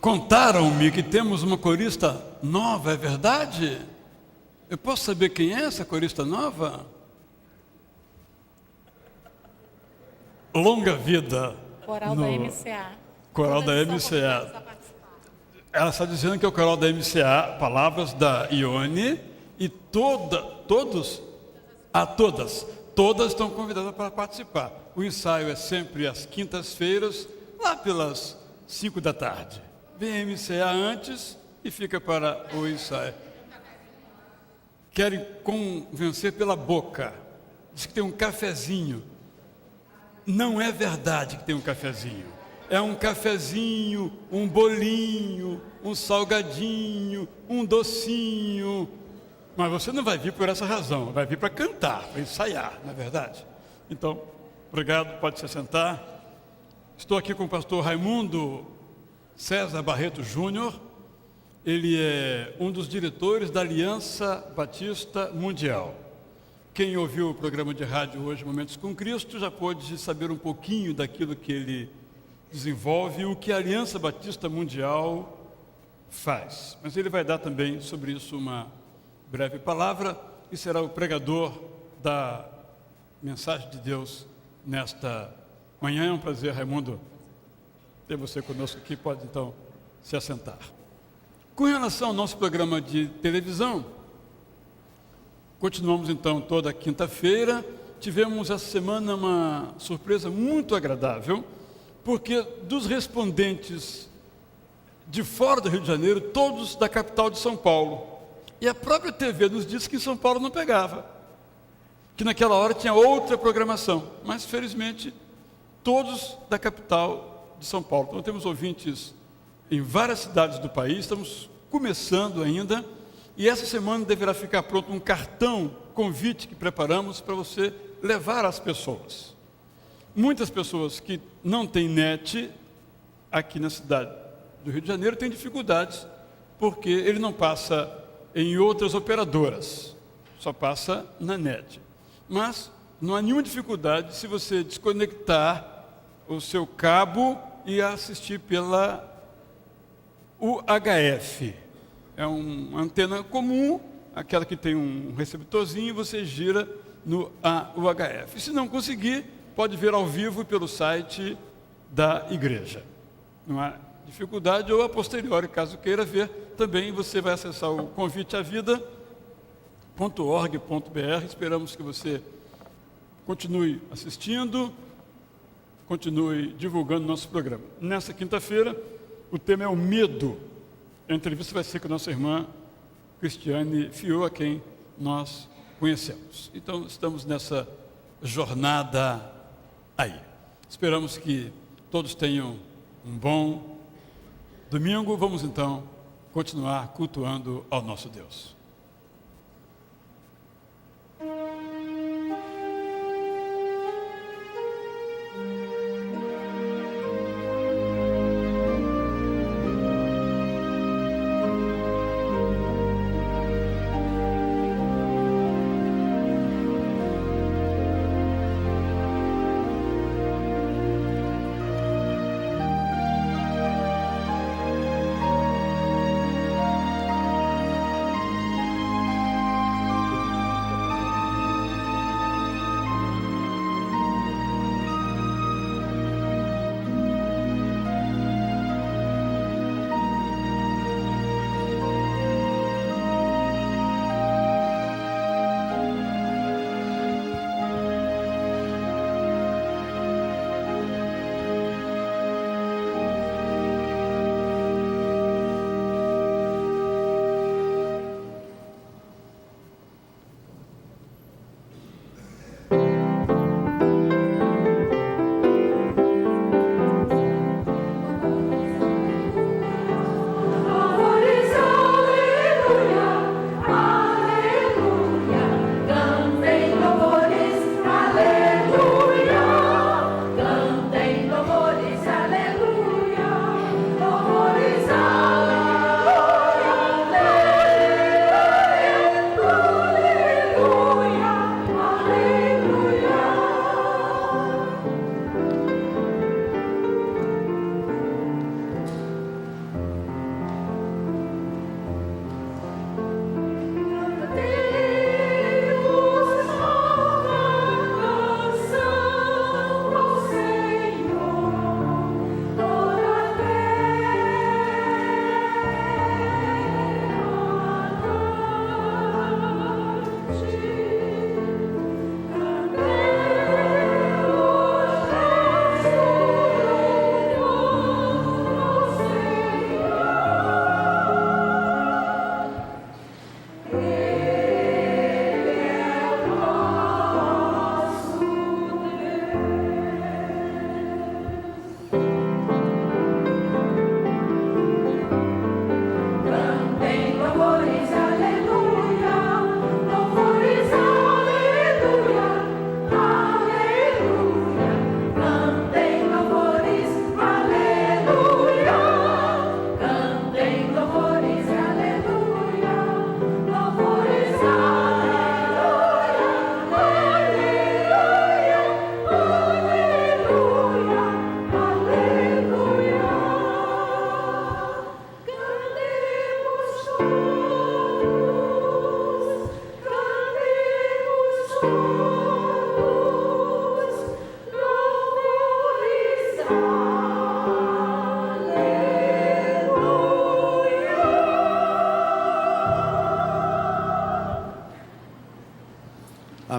Contaram-me que temos uma corista nova, é verdade? Eu posso saber quem é essa corista nova? Longa vida. Coral da MCA. Coral da Todas são MCA. convidadas a participar. Ela está dizendo que é o coral da MCA, palavras da Ione, e todas estão convidadas para participar. O ensaio é sempre às quintas-feiras, lá pelas 5 da tarde. Vem a MCA antes e fica para o ensaio. Querem convencer pela boca. Diz que tem um cafezinho. Não é verdade que tem um cafezinho. É um cafezinho, um bolinho, um salgadinho, um docinho. Mas você não vai vir por essa razão, vai vir para cantar, para ensaiar, não é verdade? Então, obrigado, pode se sentar. Estou aqui com o pastor Raimundo César Barreto Júnior. Ele é um dos diretores da Aliança Batista Mundial. Quem ouviu o programa de rádio hoje, Momentos com Cristo, já pôde saber um pouquinho daquilo que ele desenvolve e o que a Aliança Batista Mundial faz. Mas ele vai dar também sobre isso uma breve palavra e será o pregador da mensagem de Deus nesta manhã. É um prazer, Raimundo, ter você conosco aqui. Pode então se assentar. Com relação ao nosso programa de televisão, continuamos então toda quinta-feira. Tivemos essa semana uma surpresa muito agradável, porque dos respondentes de fora do Rio de Janeiro, todos da capital de São Paulo. E a própria TV nos disse que em São Paulo não pegava, que naquela hora tinha outra programação, mas felizmente todos da capital de São Paulo. Então temos ouvintes em várias cidades do país, estamos começando ainda, e essa semana deverá ficar pronto um cartão, convite que preparamos para você levar às pessoas. Muitas pessoas que não têm net aqui na cidade do Rio de Janeiro têm dificuldades, porque ele não passa em outras operadoras, só passa na net. Mas não há nenhuma dificuldade se você desconectar o seu cabo e assistir pela UHF. É uma antena comum, aquela que tem um receptorzinho, você gira no UHF. E se não conseguir, pode ver ao vivo pelo site da igreja. Não há dificuldade, ou a posteriori, caso queira ver, também você vai acessar o conviteavida.org.br. Esperamos que você continue assistindo, continue divulgando nosso programa. Nessa quinta-feira, o tema é o medo. A entrevista vai ser com a nossa irmã Cristiane Fiô, a quem nós conhecemos. Então, estamos nessa jornada aí. Esperamos que todos tenham um bom domingo. Vamos então continuar cultuando ao nosso Deus.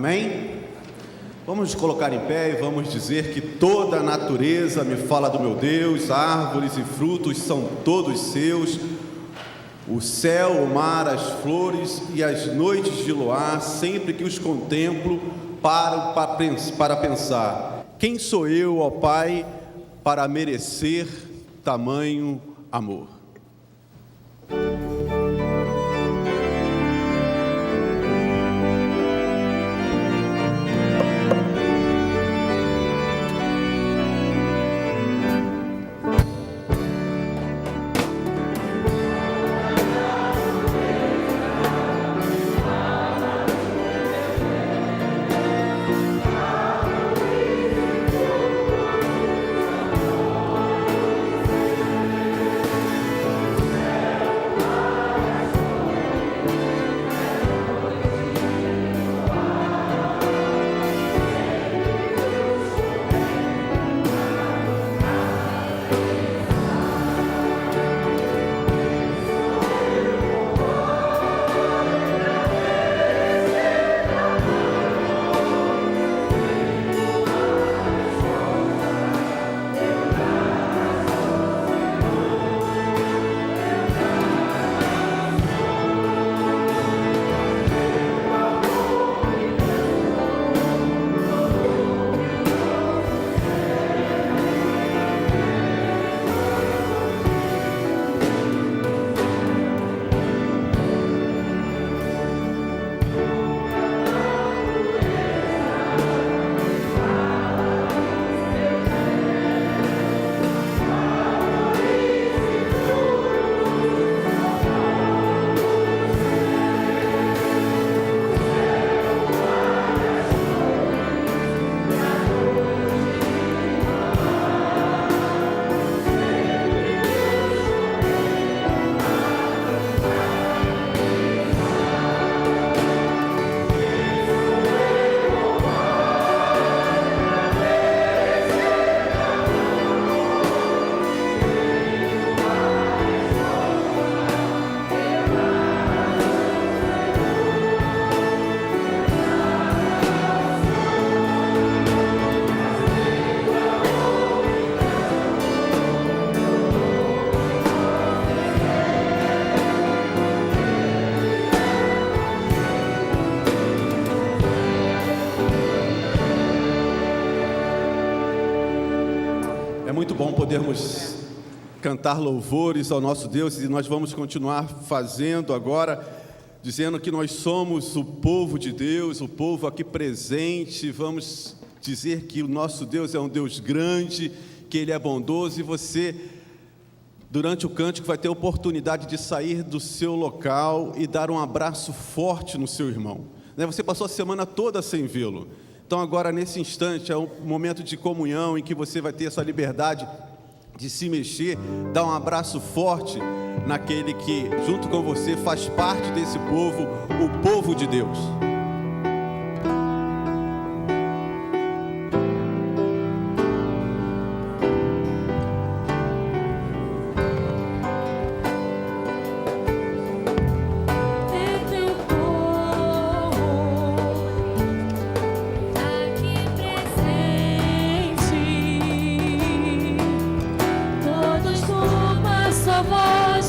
Amém? Vamos nos colocar em pé e vamos dizer que toda a natureza me fala do meu Deus, árvores e frutos são todos seus, o céu, o mar, as flores e as noites de luar, sempre que os contemplo, paro para pensar: quem sou eu, ó Pai, para merecer tamanho amor? É muito bom podermos cantar louvores ao nosso Deus, e nós vamos continuar fazendo agora, dizendo que nós somos o povo de Deus, o povo aqui presente. Vamos dizer que o nosso Deus é um Deus grande, que Ele é bondoso, e você, durante o cântico, vai ter a oportunidade de sair do seu local e dar um abraço forte no seu irmão. Você passou a semana toda sem vê-lo. Então agora, nesse instante, é um momento de comunhão em que você vai ter essa liberdade de se mexer, dar um abraço forte naquele que, junto com você, faz parte desse povo, o povo de Deus.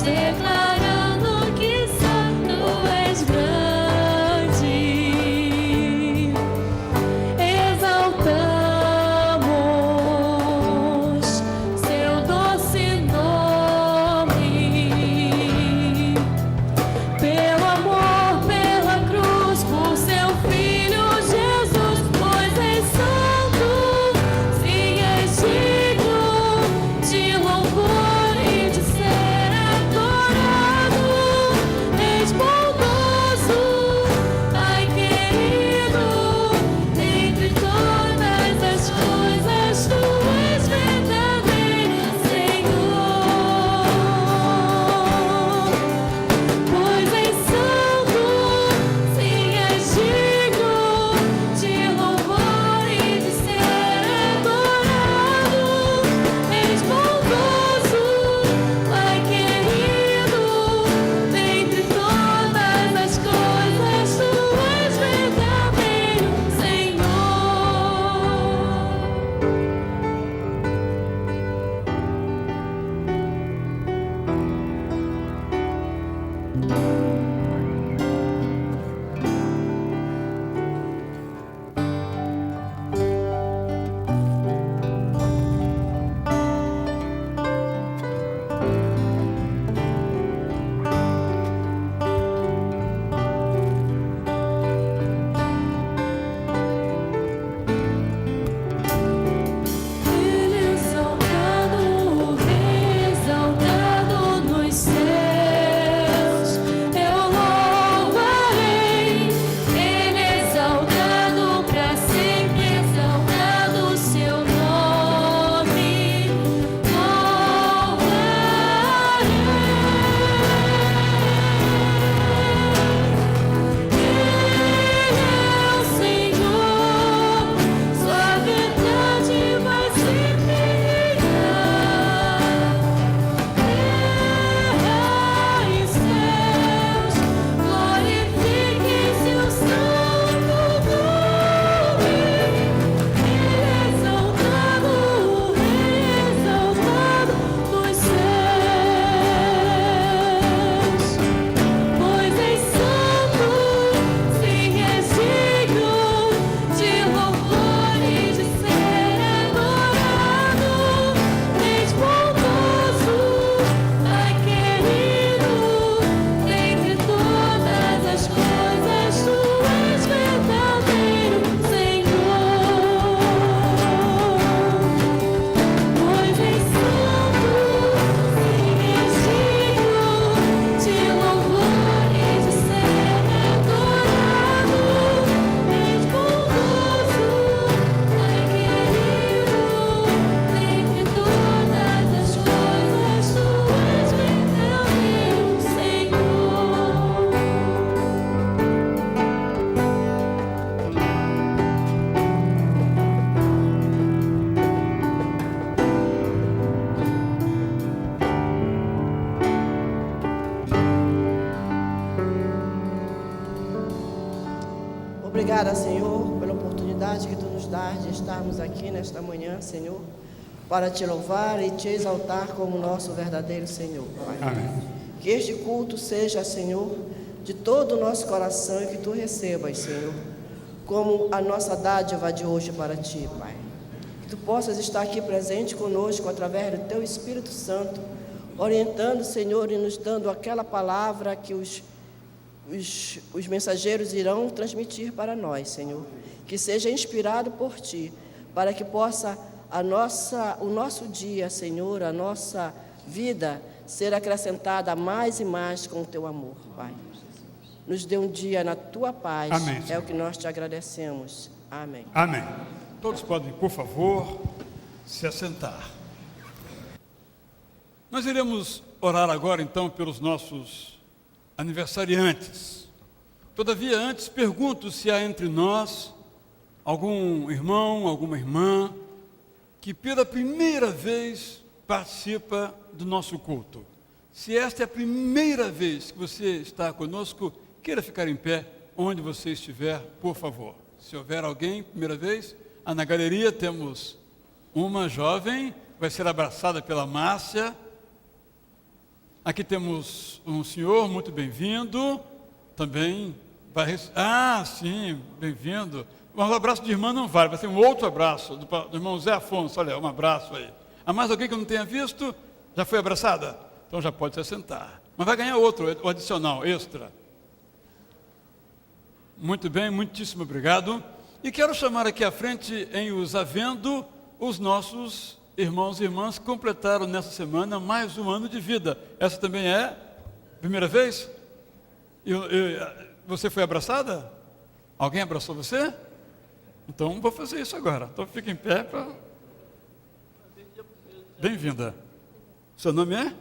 Declarando que santo és grande. obrigada, Senhor, pela oportunidade que Tu nos dá de estarmos aqui nesta manhã, Senhor, para Te louvar e Te exaltar como nosso verdadeiro Senhor, Pai. Amém. Que este culto seja, Senhor, de todo o nosso coração e que Tu recebas, Senhor, como a nossa dádiva de hoje para Ti, Pai. Que Tu possas estar aqui presente conosco através do Teu Espírito Santo, orientando, Senhor, e nos dando aquela palavra que os mensageiros irão transmitir para nós, Senhor. Que seja inspirado por Ti, para que possa o nosso dia, Senhor, a nossa vida ser acrescentada mais e mais com o Teu amor, Pai. Nos dê um dia na Tua paz. Amém, é o que nós Te agradecemos. Amém. Amém. Todos podem, por favor, se assentar. Nós iremos orar agora, então, pelos nossos aniversariantes. Todavia, antes, pergunto se há entre nós algum irmão, alguma irmã, que pela primeira vez participa do nosso culto. Se esta é a primeira vez que você está conosco, queira ficar em pé onde você estiver, por favor. Se houver alguém, primeira vez, na galeria temos uma jovem, vai ser abraçada pela Márcia. Aqui temos um senhor, muito bem-vindo, também vai... sim, bem-vindo. Um abraço de irmã não vale, vai ser um outro abraço, do irmão Zé Afonso, olha, um abraço aí. Há mais alguém que eu não tenha visto? Já foi abraçada? Então já pode se assentar. Mas vai ganhar outro, o adicional, extra. Muito bem, muitíssimo obrigado. E quero chamar aqui à frente, em os havendo, os nossos irmãos e irmãs que completaram nessa semana mais um ano de vida. Essa também é a primeira vez? Você foi abraçada? Alguém abraçou você? Então vou fazer isso agora. Então fica em pé para... Bem-vinda. Seu nome é?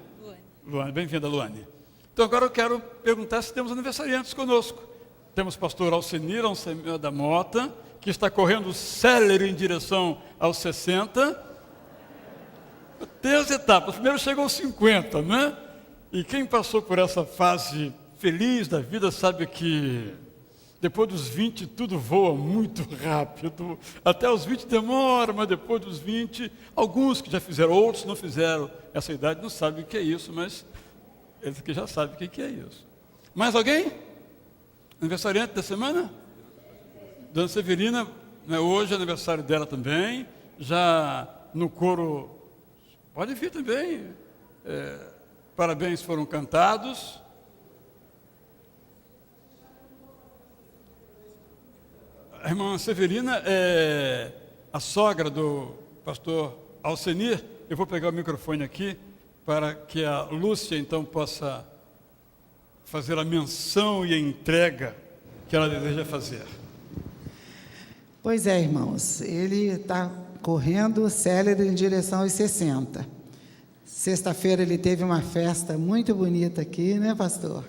Luane. Bem-vinda, Luane. Então agora eu quero perguntar se temos aniversariantes conosco. Temos o pastor Alcenir da Mota, que está correndo célere em direção aos 60. Tem as etapas. Primeiro chegou aos 50, né? E quem passou por essa fase feliz da vida sabe que depois dos 20 tudo voa muito rápido. Até os 20 demora, mas depois dos 20, alguns que já fizeram, outros não fizeram essa idade, não sabem o que é isso, mas eles que já sabem o que é isso. Mais alguém? Aniversariante da semana? Dona Severina, né, hoje é aniversário dela também, já no coro... Pode vir também. Parabéns foram cantados. A irmã Severina é a sogra do pastor Alcenir. Eu vou pegar o microfone aqui para que a Lúcia então possa fazer a menção e a entrega que ela deseja fazer. Pois é, irmãos, ele está correndo célere em direção aos 60. Sexta-feira ele teve uma festa muito bonita aqui, né, pastor?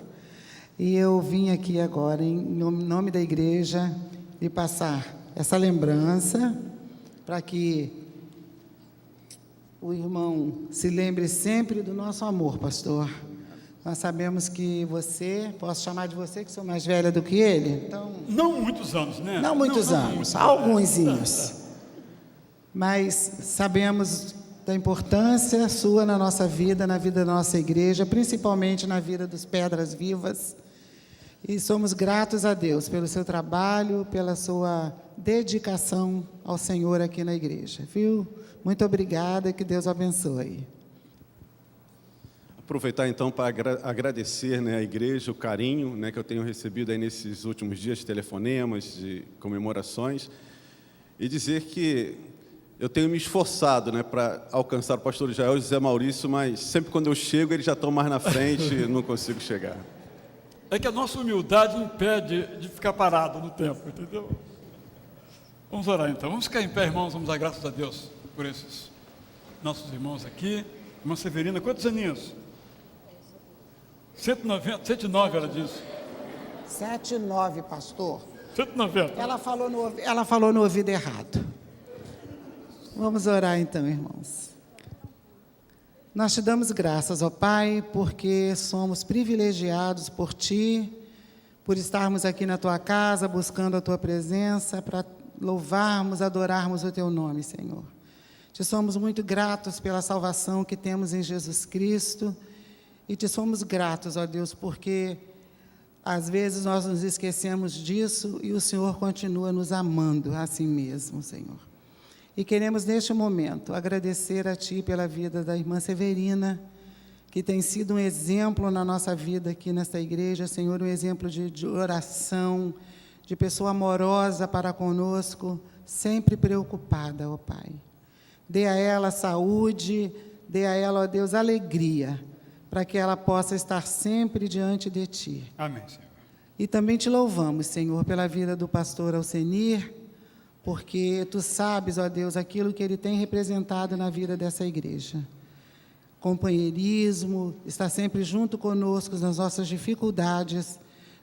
E eu vim aqui agora, em nome da igreja, lhe passar essa lembrança, para que o irmão se lembre sempre do nosso amor, pastor. Nós sabemos que você, posso chamar de você, que sou mais velha do que ele? Então, não muitos anos, né? Não muitos anos, alguns. Mas sabemos da importância sua na nossa vida, na vida da nossa igreja, principalmente na vida dos Pedras Vivas. E somos gratos a Deus pelo seu trabalho, pela sua dedicação ao Senhor aqui na igreja, viu? Muito obrigada e que Deus abençoe. Aproveitar então para agradecer, né, à igreja o carinho, né, que eu tenho recebido aí nesses últimos dias de telefonemas, de comemorações, e dizer que eu tenho me esforçado, né, para alcançar o pastor Israel e o José Maurício, mas sempre quando eu chego eles já estão mais na frente e não consigo chegar. É que a nossa humildade impede de ficar parado no tempo, entendeu? Vamos orar então. Vamos ficar em pé, irmãos, vamos dar graças a Deus por esses nossos irmãos aqui. Irmã Severina, quantos aninhos? 109, ela disse. 109, pastor. 190. Ela falou no ouvido errado. Vamos orar então, irmãos. Nós te damos graças, ó Pai, porque somos privilegiados por Ti, por estarmos aqui na Tua casa, buscando a Tua presença, para louvarmos, adorarmos o Teu nome, Senhor. Te somos muito gratos pela salvação que temos em Jesus Cristo, e te somos gratos, ó Deus, porque às vezes nós nos esquecemos disso e o Senhor continua nos amando assim mesmo, Senhor. E queremos, neste momento, agradecer a Ti pela vida da irmã Severina, que tem sido um exemplo na nossa vida aqui nesta igreja, Senhor, um exemplo de oração, de pessoa amorosa para conosco, sempre preocupada, ó Pai. Dê a ela saúde, dê a ela, ó Deus, alegria, para que ela possa estar sempre diante de Ti. Amém, Senhor. E também te louvamos, Senhor, pela vida do pastor Alcenir, porque Tu sabes, ó Deus, aquilo que ele tem representado na vida dessa igreja. Companheirismo, está sempre junto conosco nas nossas dificuldades,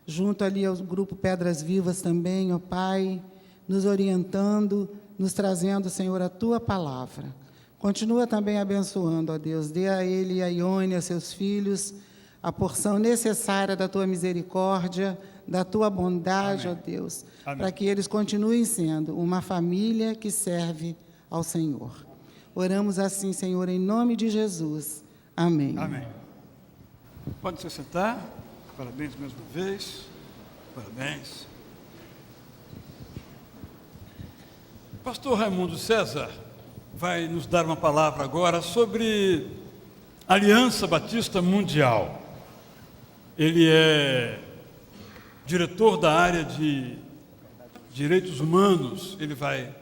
junto ali ao grupo Pedras Vivas também, ó Pai, nos orientando, nos trazendo, Senhor, a Tua palavra. Continua também abençoando, ó Deus, dê a ele e a Ione, a seus filhos, a porção necessária da Tua misericórdia, da Tua bondade, ó Deus, para que eles continuem sendo uma família que serve ao Senhor. Oramos assim, Senhor, em nome de Jesus. Amém. Amém. Pode se sentar. Parabéns mais uma vez. Parabéns. Pastor Raimundo César vai nos dar uma palavra agora sobre Aliança Batista Mundial. Ele é diretor da área de direitos humanos. Ele vai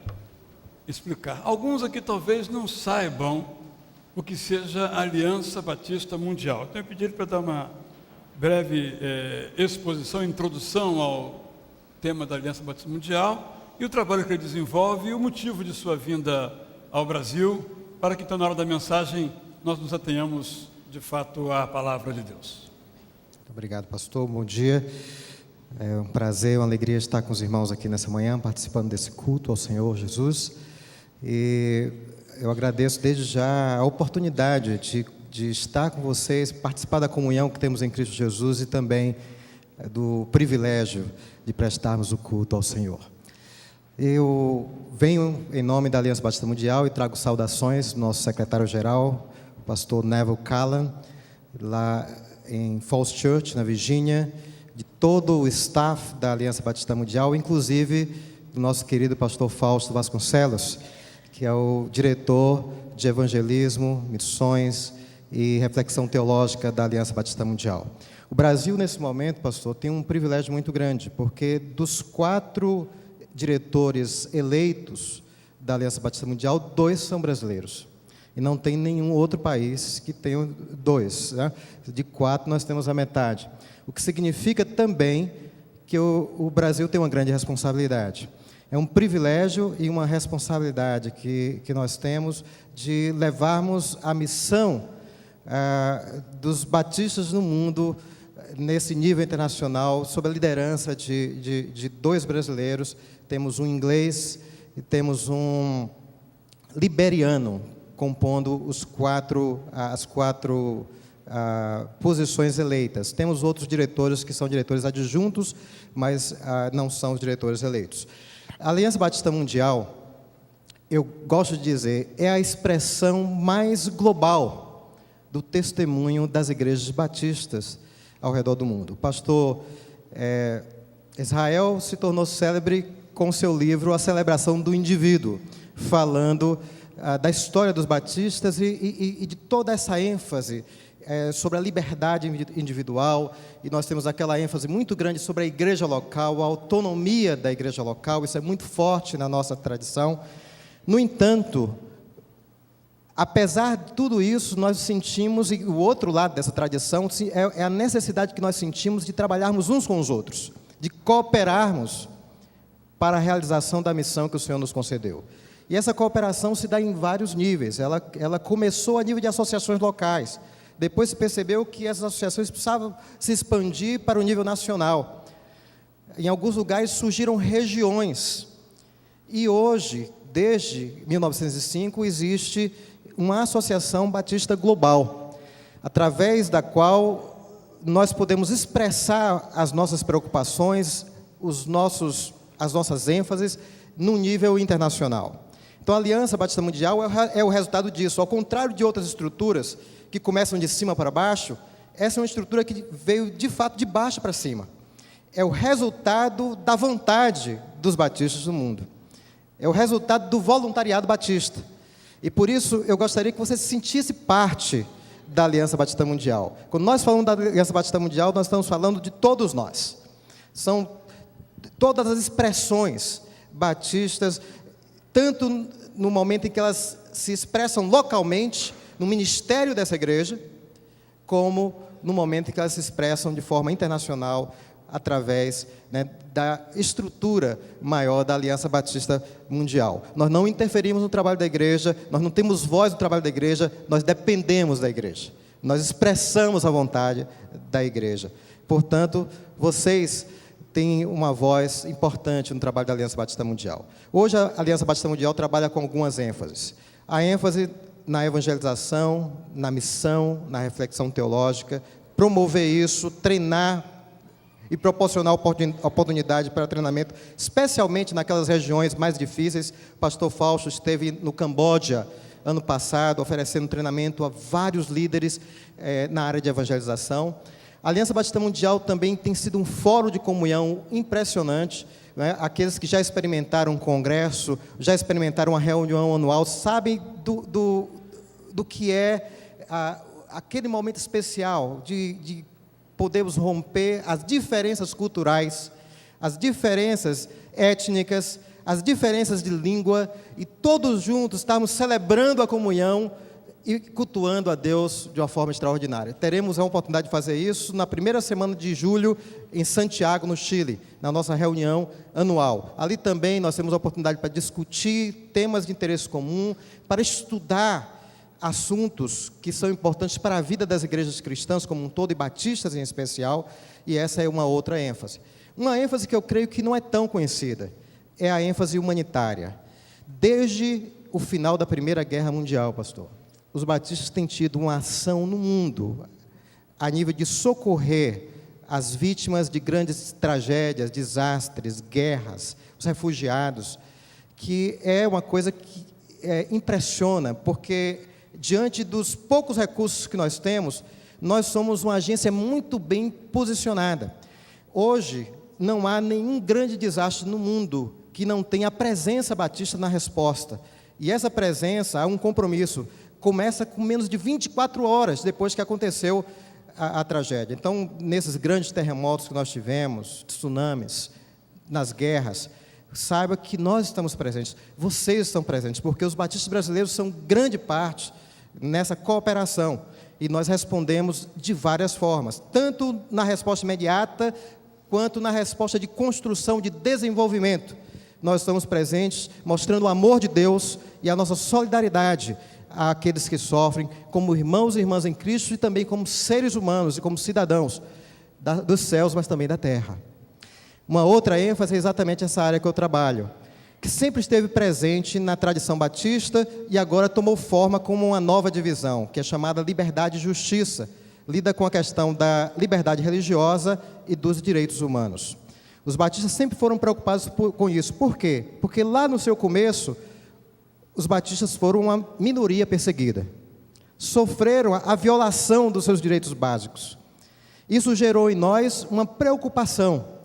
explicar. Alguns aqui talvez não saibam o que seja a Aliança Batista Mundial. Então eu pedi ele para dar uma breve exposição, introdução ao tema da Aliança Batista Mundial e o trabalho que ele desenvolve e o motivo de sua vinda ao Brasil, para que então na hora da mensagem nós nos atenhamos de fato à palavra de Deus. Muito obrigado, pastor. Bom dia. É um prazer, uma alegria estar com os irmãos aqui nessa manhã, participando desse culto ao Senhor Jesus. E eu agradeço desde já a oportunidade de estar com vocês, participar da comunhão que temos em Cristo Jesus e também do privilégio de prestarmos o culto ao Senhor. Eu venho em nome da Aliança Batista Mundial e trago saudações do nosso secretário-geral, o pastor Neville Callan, lá em Falls Church, na Virgínia, de todo o staff da Aliança Batista Mundial, inclusive do nosso querido pastor Fausto Vasconcelos, que é o diretor de evangelismo, missões e reflexão teológica da Aliança Batista Mundial. O Brasil, nesse momento, pastor, tem um privilégio muito grande, porque dos 4 diretores eleitos da Aliança Batista Mundial, 2 são brasileiros. E não tem nenhum outro país que tenha 2. Né? De 4, nós temos a metade. O que significa também que o Brasil tem uma grande responsabilidade. É um privilégio e uma responsabilidade que nós temos de levarmos a missão dos batistas no mundo, nesse nível internacional, sob a liderança de 2 brasileiros. Temos um inglês e temos um liberiano, compondo as quatro posições eleitas. Temos outros diretores que são diretores adjuntos, mas não são os diretores eleitos. A Aliança Batista Mundial, eu gosto de dizer, é a expressão mais global do testemunho das igrejas batistas ao redor do mundo. O pastor Israel se tornou célebre com seu livro A Celebração do Indivíduo, falando da história dos batistas e de toda essa ênfase sobre a liberdade individual, e nós temos aquela ênfase muito grande sobre a igreja local, a autonomia da igreja local. Isso é muito forte na nossa tradição. No entanto, apesar de tudo isso, nós sentimos, e o outro lado dessa tradição é a necessidade que nós sentimos de trabalharmos uns com os outros, de cooperarmos para a realização da missão que o Senhor nos concedeu. E essa cooperação se dá em vários níveis. Ela começou a nível de associações locais. Depois se percebeu que essas associações precisavam se expandir para o nível nacional. Em alguns lugares surgiram regiões. E hoje, desde 1905, existe uma associação batista global, através da qual nós podemos expressar as nossas preocupações, as nossas ênfases, num nível internacional. Então, a Aliança Batista Mundial é o resultado disso. Ao contrário de outras estruturas que começam de cima para baixo, essa é uma estrutura que veio, de fato, de baixo para cima. É o resultado da vontade dos batistas do mundo. É o resultado do voluntariado batista. E, por isso, eu gostaria que você se sentisse parte da Aliança Batista Mundial. Quando nós falamos da Aliança Batista Mundial, nós estamos falando de todos nós. São todas as expressões batistas, tanto no momento em que elas se expressam localmente, no ministério dessa igreja, como no momento em que elas se expressam de forma internacional, através, né, da estrutura maior da Aliança Batista Mundial. Nós não interferimos no trabalho da igreja, nós não temos voz no trabalho da igreja, nós dependemos da igreja. Nós expressamos a vontade da igreja. Portanto, vocês têm uma voz importante no trabalho da Aliança Batista Mundial. Hoje, a Aliança Batista Mundial trabalha com algumas ênfases. A ênfase na evangelização, na missão, na reflexão teológica, promover isso, treinar e proporcionar oportunidade para treinamento, especialmente naquelas regiões mais difíceis. O pastor Fausto esteve no Camboja, ano passado, oferecendo treinamento a vários líderes na área de evangelização. A Aliança Batista Mundial também tem sido um fórum de comunhão impressionante, né? Aqueles que já experimentaram um congresso, já experimentaram uma reunião anual, sabem do que é aquele momento especial de podermos romper as diferenças culturais, as diferenças étnicas, as diferenças de língua, e todos juntos estamos celebrando a comunhão e cultuando a Deus de uma forma extraordinária. Teremos a oportunidade de fazer isso na primeira semana de julho, em Santiago, no Chile, na nossa reunião anual. Ali também nós temos a oportunidade para discutir temas de interesse comum, para estudar assuntos que são importantes para a vida das igrejas cristãs como um todo, e batistas em especial, e essa é uma outra ênfase. Uma ênfase que eu creio que não é tão conhecida, é a ênfase humanitária. Desde o final da Primeira Guerra Mundial, pastor, os batistas têm tido uma ação no mundo, a nível de socorrer as vítimas de grandes tragédias, desastres, guerras, os refugiados, que é uma coisa que impressiona, porque diante dos poucos recursos que nós temos, nós somos uma agência muito bem posicionada. Hoje, não há nenhum grande desastre no mundo que não tenha a presença batista na resposta. E essa presença, há um compromisso, começa com menos de 24 horas depois que aconteceu a tragédia. Então, nesses grandes terremotos que nós tivemos, tsunamis, nas guerras, saiba que nós estamos presentes, vocês estão presentes, porque os batistas brasileiros são grande parte nessa cooperação, e nós respondemos de várias formas, tanto na resposta imediata, quanto na resposta de construção, de desenvolvimento. Nós estamos presentes, mostrando o amor de Deus e a nossa solidariedade àqueles que sofrem, como irmãos e irmãs em Cristo, e também como seres humanos e como cidadãos dos céus, mas também da terra. Uma outra ênfase é exatamente essa área que eu trabalho, que sempre esteve presente na tradição batista e agora tomou forma como uma nova divisão, que é chamada liberdade e justiça, lida com a questão da liberdade religiosa e dos direitos humanos. Os batistas sempre foram preocupados com isso. Por quê? Porque lá no seu começo, os batistas foram uma minoria perseguida, sofreram a violação dos seus direitos básicos. Isso gerou em nós uma preocupação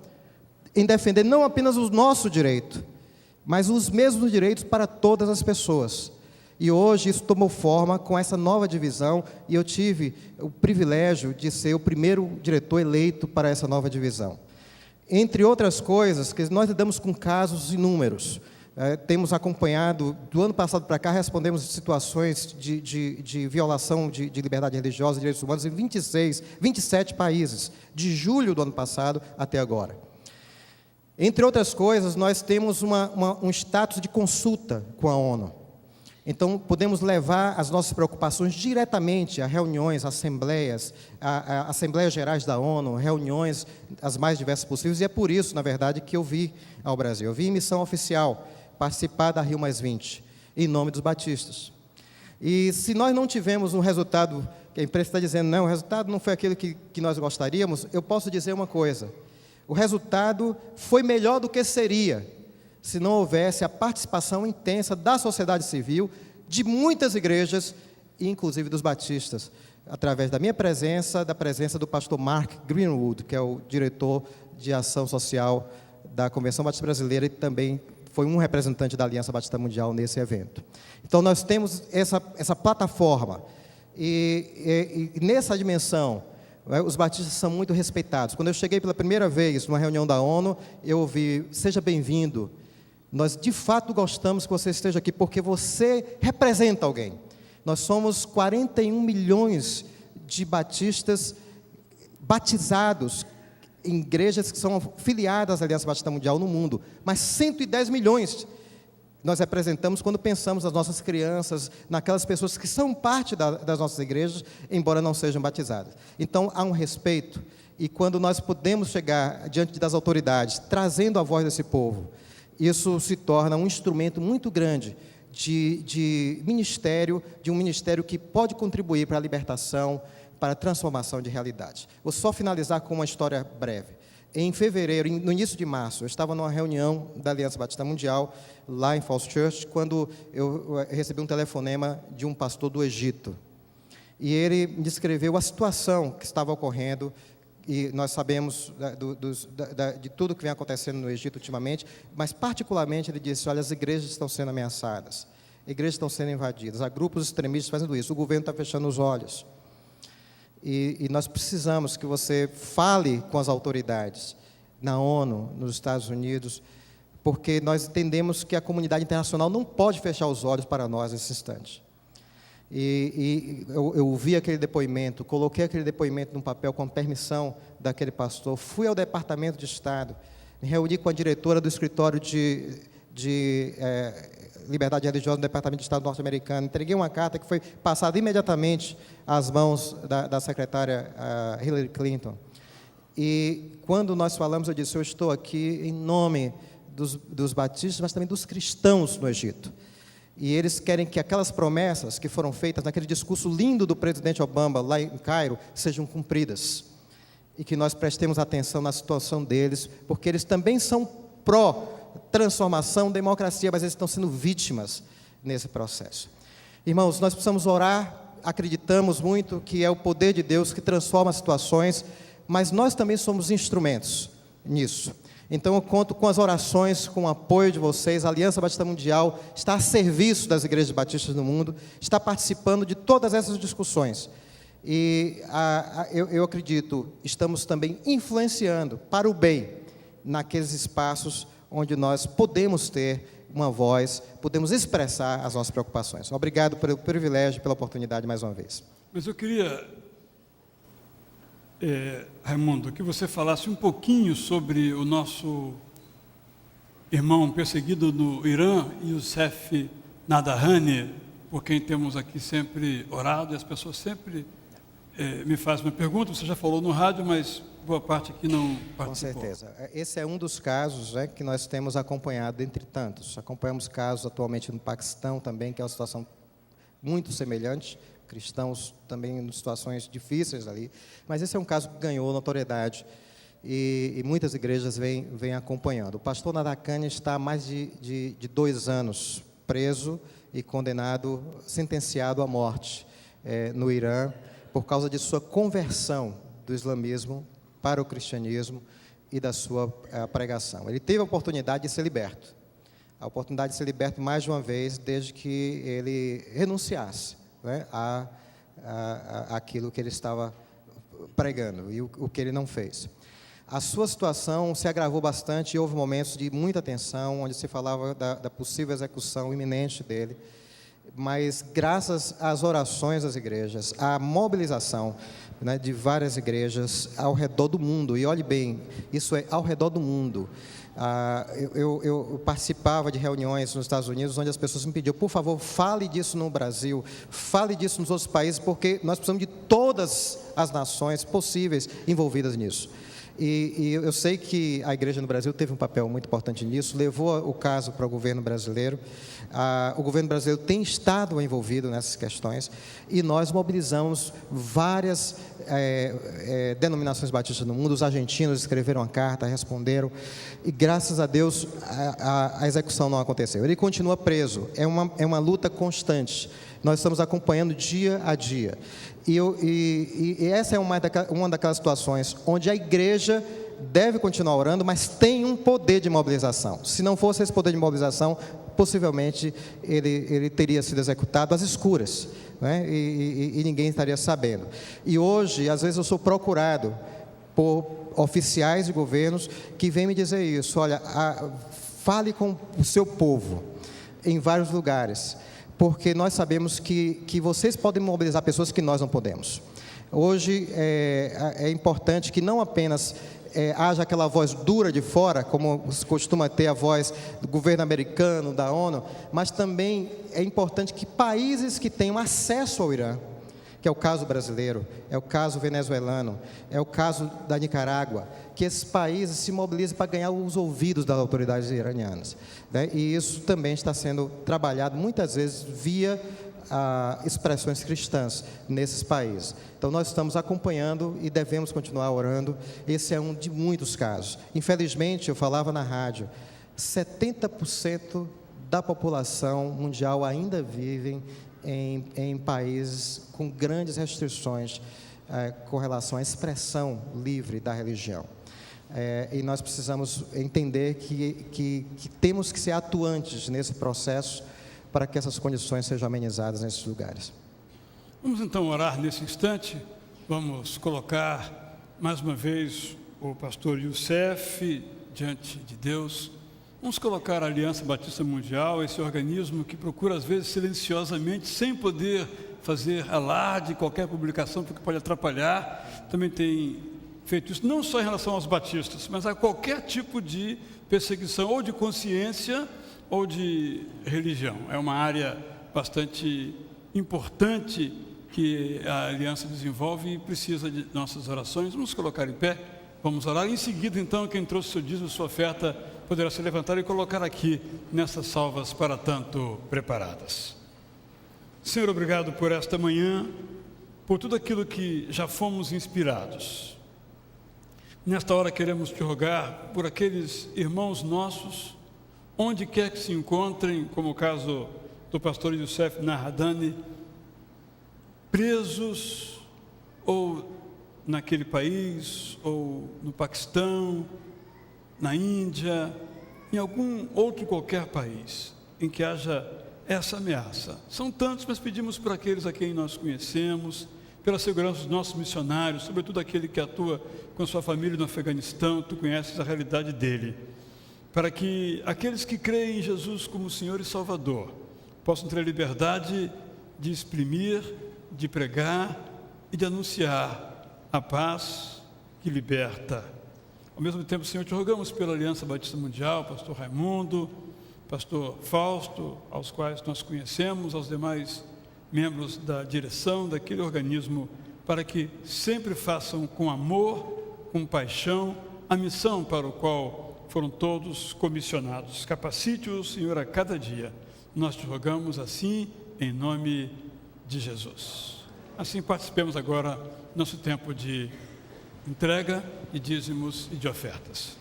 em defender não apenas o nosso direito, mas os mesmos direitos para todas as pessoas. E hoje isso tomou forma com essa nova divisão, e eu tive o privilégio de ser o primeiro diretor eleito para essa nova divisão. Entre outras coisas, que nós lidamos com casos inúmeros. Temos acompanhado, do ano passado para cá, respondemos situações de violação de liberdade religiosa e direitos humanos em 27 países, de julho do ano passado até agora. Entre outras coisas, nós temos um status de consulta com a ONU. Então, podemos levar as nossas preocupações diretamente a reuniões, assembleias, a Assembleias Gerais da ONU, reuniões as mais diversas possíveis, e é por isso, na verdade, que eu vim ao Brasil. Eu vim em missão oficial, participar da Rio+20, em nome dos batistas. E se nós não tivemos um resultado, que a imprensa está dizendo, não, o resultado não foi aquilo que nós gostaríamos, eu posso dizer uma coisa: o resultado foi melhor do que seria, se não houvesse a participação intensa da sociedade civil, de muitas igrejas, inclusive dos batistas, através da minha presença, da presença do pastor Mark Greenwood, que é o diretor de ação social da Convenção Batista Brasileira e também foi um representante da Aliança Batista Mundial nesse evento. Então, nós temos essa plataforma, e nessa dimensão, os batistas são muito respeitados. Quando eu cheguei pela primeira vez numa reunião da ONU, eu ouvi: seja bem-vindo, nós de fato gostamos que você esteja aqui, porque você representa alguém. Nós somos 41 milhões de batistas batizados em igrejas que são filiadas à Aliança Batista Mundial no mundo, mas 110 milhões nós representamos quando pensamos nas nossas crianças, naquelas pessoas que são parte das nossas igrejas, embora não sejam batizadas. Então, há um respeito, e quando nós podemos chegar diante das autoridades, trazendo a voz desse povo, isso se torna um instrumento muito grande de ministério, de um ministério que pode contribuir para a libertação, para a transformação de realidade. Vou só finalizar com uma história breve. Em fevereiro, no início de março, eu estava numa reunião da Aliança Batista Mundial, lá em Falls Church, quando eu recebi um telefonema de um pastor do Egito. E ele me descreveu a situação que estava ocorrendo, e nós sabemos de tudo que vem acontecendo no Egito ultimamente, mas particularmente ele disse: olha, as igrejas estão sendo ameaçadas, igrejas estão sendo invadidas, há grupos extremistas fazendo isso, o governo está fechando os olhos. E nós precisamos que você fale com as autoridades na ONU, nos Estados Unidos, porque nós entendemos que a comunidade internacional não pode fechar os olhos para nós nesse instante. Eu ouvi aquele depoimento, coloquei aquele depoimento num papel com permissão daquele pastor, fui ao Departamento de Estado, me reuni com a diretora do escritório de Liberdade Religiosa no Departamento de Estado norte-americano, entreguei uma carta que foi passada imediatamente às mãos da secretária Hillary Clinton. E quando nós falamos, eu disse: eu estou aqui em nome dos batistas, mas também dos cristãos no Egito. E eles querem que aquelas promessas que foram feitas naquele discurso lindo do presidente Obama, lá em Cairo, sejam cumpridas. E que nós prestemos atenção na situação deles, porque eles também são pró-transformação, democracia, mas eles estão sendo vítimas nesse processo. Irmãos, nós precisamos orar, acreditamos muito que é o poder de Deus que transforma situações, mas nós também somos instrumentos nisso. Então eu conto com as orações, com o apoio de vocês. A Aliança Batista Mundial está a serviço das igrejas batistas no mundo, está participando de todas essas discussões. E eu acredito, estamos também influenciando para o bem naqueles espaços onde nós podemos ter uma voz, podemos expressar as nossas preocupações. Obrigado pelo privilégio, pela oportunidade mais uma vez. Mas eu queria, Raimundo, que você falasse um pouquinho sobre o nosso irmão perseguido no Irã, Youssef Nadahani, por quem temos aqui sempre orado, e as pessoas sempre me fazem uma pergunta. Você já falou no rádio, mas boa parte aqui não participou. Com certeza. Esse é um dos casos que nós temos acompanhado, entre tantos. Acompanhamos casos atualmente no Paquistão também, que é uma situação muito semelhante, cristãos também em situações difíceis ali, mas esse é um caso que ganhou notoriedade e muitas igrejas vêm acompanhando. O pastor Nadahani está há mais de 2 anos preso e condenado, sentenciado à morte no Irã, por causa de sua conversão do islamismo para o cristianismo e da sua pregação. Ele teve a oportunidade de ser liberto, mais de uma vez, desde que ele renunciasse aquilo que ele estava pregando e o que ele não fez. A sua situação se agravou bastante e houve momentos de muita tensão, onde se falava da possível execução iminente dele, mas graças às orações das igrejas, à mobilização de várias igrejas ao redor do mundo, e olhe bem, isso é ao redor do mundo. Eu participava de reuniões nos Estados Unidos, onde as pessoas me pediam: por favor, fale disso no Brasil, fale disso nos outros países, porque nós precisamos de todas as nações possíveis envolvidas nisso. E eu sei que a igreja no Brasil teve um papel muito importante nisso, levou o caso para o governo brasileiro. O governo brasileiro tem estado envolvido nessas questões e nós mobilizamos várias denominações batistas no mundo. Os argentinos escreveram uma carta, responderam, e graças a Deus a execução não aconteceu. Ele continua preso, é uma luta constante. Nós estamos acompanhando dia a dia. E essa é uma daquelas situações onde a igreja deve continuar orando, mas tem um poder de mobilização. Se não fosse esse poder de mobilização, possivelmente ele teria sido executado às escuras, né? E ninguém estaria sabendo. E hoje, às vezes, eu sou procurado por oficiais de governos que vêm me dizer isso: olha, fale com o seu povo em vários lugares, porque nós sabemos que vocês podem mobilizar pessoas que nós não podemos. Hoje é importante que não apenas haja aquela voz dura de fora, como se costuma ter a voz do governo americano, da ONU, mas também é importante que países que tenham acesso ao Irã, que é o caso brasileiro, é o caso venezuelano, é o caso da Nicarágua, que esses países se mobilizem para ganhar os ouvidos das autoridades iranianas, né? E isso também está sendo trabalhado muitas vezes via expressões cristãs nesses países. Então nós estamos acompanhando e devemos continuar orando. Esse é um de muitos casos. Infelizmente, eu falava na rádio, 70% da população mundial ainda vivem em países com grandes restrições com relação à expressão livre da religião. E nós precisamos entender que temos que ser atuantes nesse processo para que essas condições sejam amenizadas nesses lugares. Vamos então orar nesse instante. Vamos colocar mais uma vez o pastor Youssef diante de Deus. Vamos colocar a Aliança Batista Mundial, esse organismo que procura às vezes silenciosamente, sem poder fazer alarde, qualquer publicação, porque pode atrapalhar. Também tem feito isso não só em relação aos batistas, mas a qualquer tipo de perseguição, ou de consciência, ou de religião. É uma área bastante importante que a Aliança desenvolve e precisa de nossas orações. Vamos colocar em pé, vamos orar. Em seguida, então, quem trouxe o seu dízimo, sua oferta, poderá se levantar e colocar aqui nessas salvas para tanto preparadas. Senhor, obrigado por esta manhã, por tudo aquilo que já fomos inspirados. Nesta hora queremos te rogar por aqueles irmãos nossos, onde quer que se encontrem, como o caso do pastor Youssef Nahadani, presos ou naquele país, ou no Paquistão, na Índia, em algum outro qualquer país em que haja essa ameaça. São tantos, mas pedimos por aqueles a quem nós conhecemos, pela segurança dos nossos missionários, sobretudo aquele que atua com sua família no Afeganistão. Tu conheces a realidade dele, para que aqueles que creem em Jesus como Senhor e Salvador possam ter a liberdade de exprimir, de pregar e de anunciar a paz que liberta. Ao mesmo tempo, Senhor, te rogamos pela Aliança Batista Mundial, pastor Raimundo, pastor Fausto, aos quais nós conhecemos, aos demais membros da direção daquele organismo, para que sempre façam com amor, com paixão, a missão para o qual foram todos comissionados. Capacite-os, Senhor, a cada dia. Nós te rogamos assim, em nome de Jesus. Assim participemos agora do nosso tempo de entrega de dízimos e de ofertas.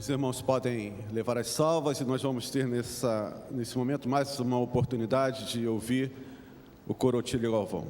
Os irmãos podem levar as salvas e nós vamos ter nesse momento mais uma oportunidade de ouvir o coro Otílio Galvão.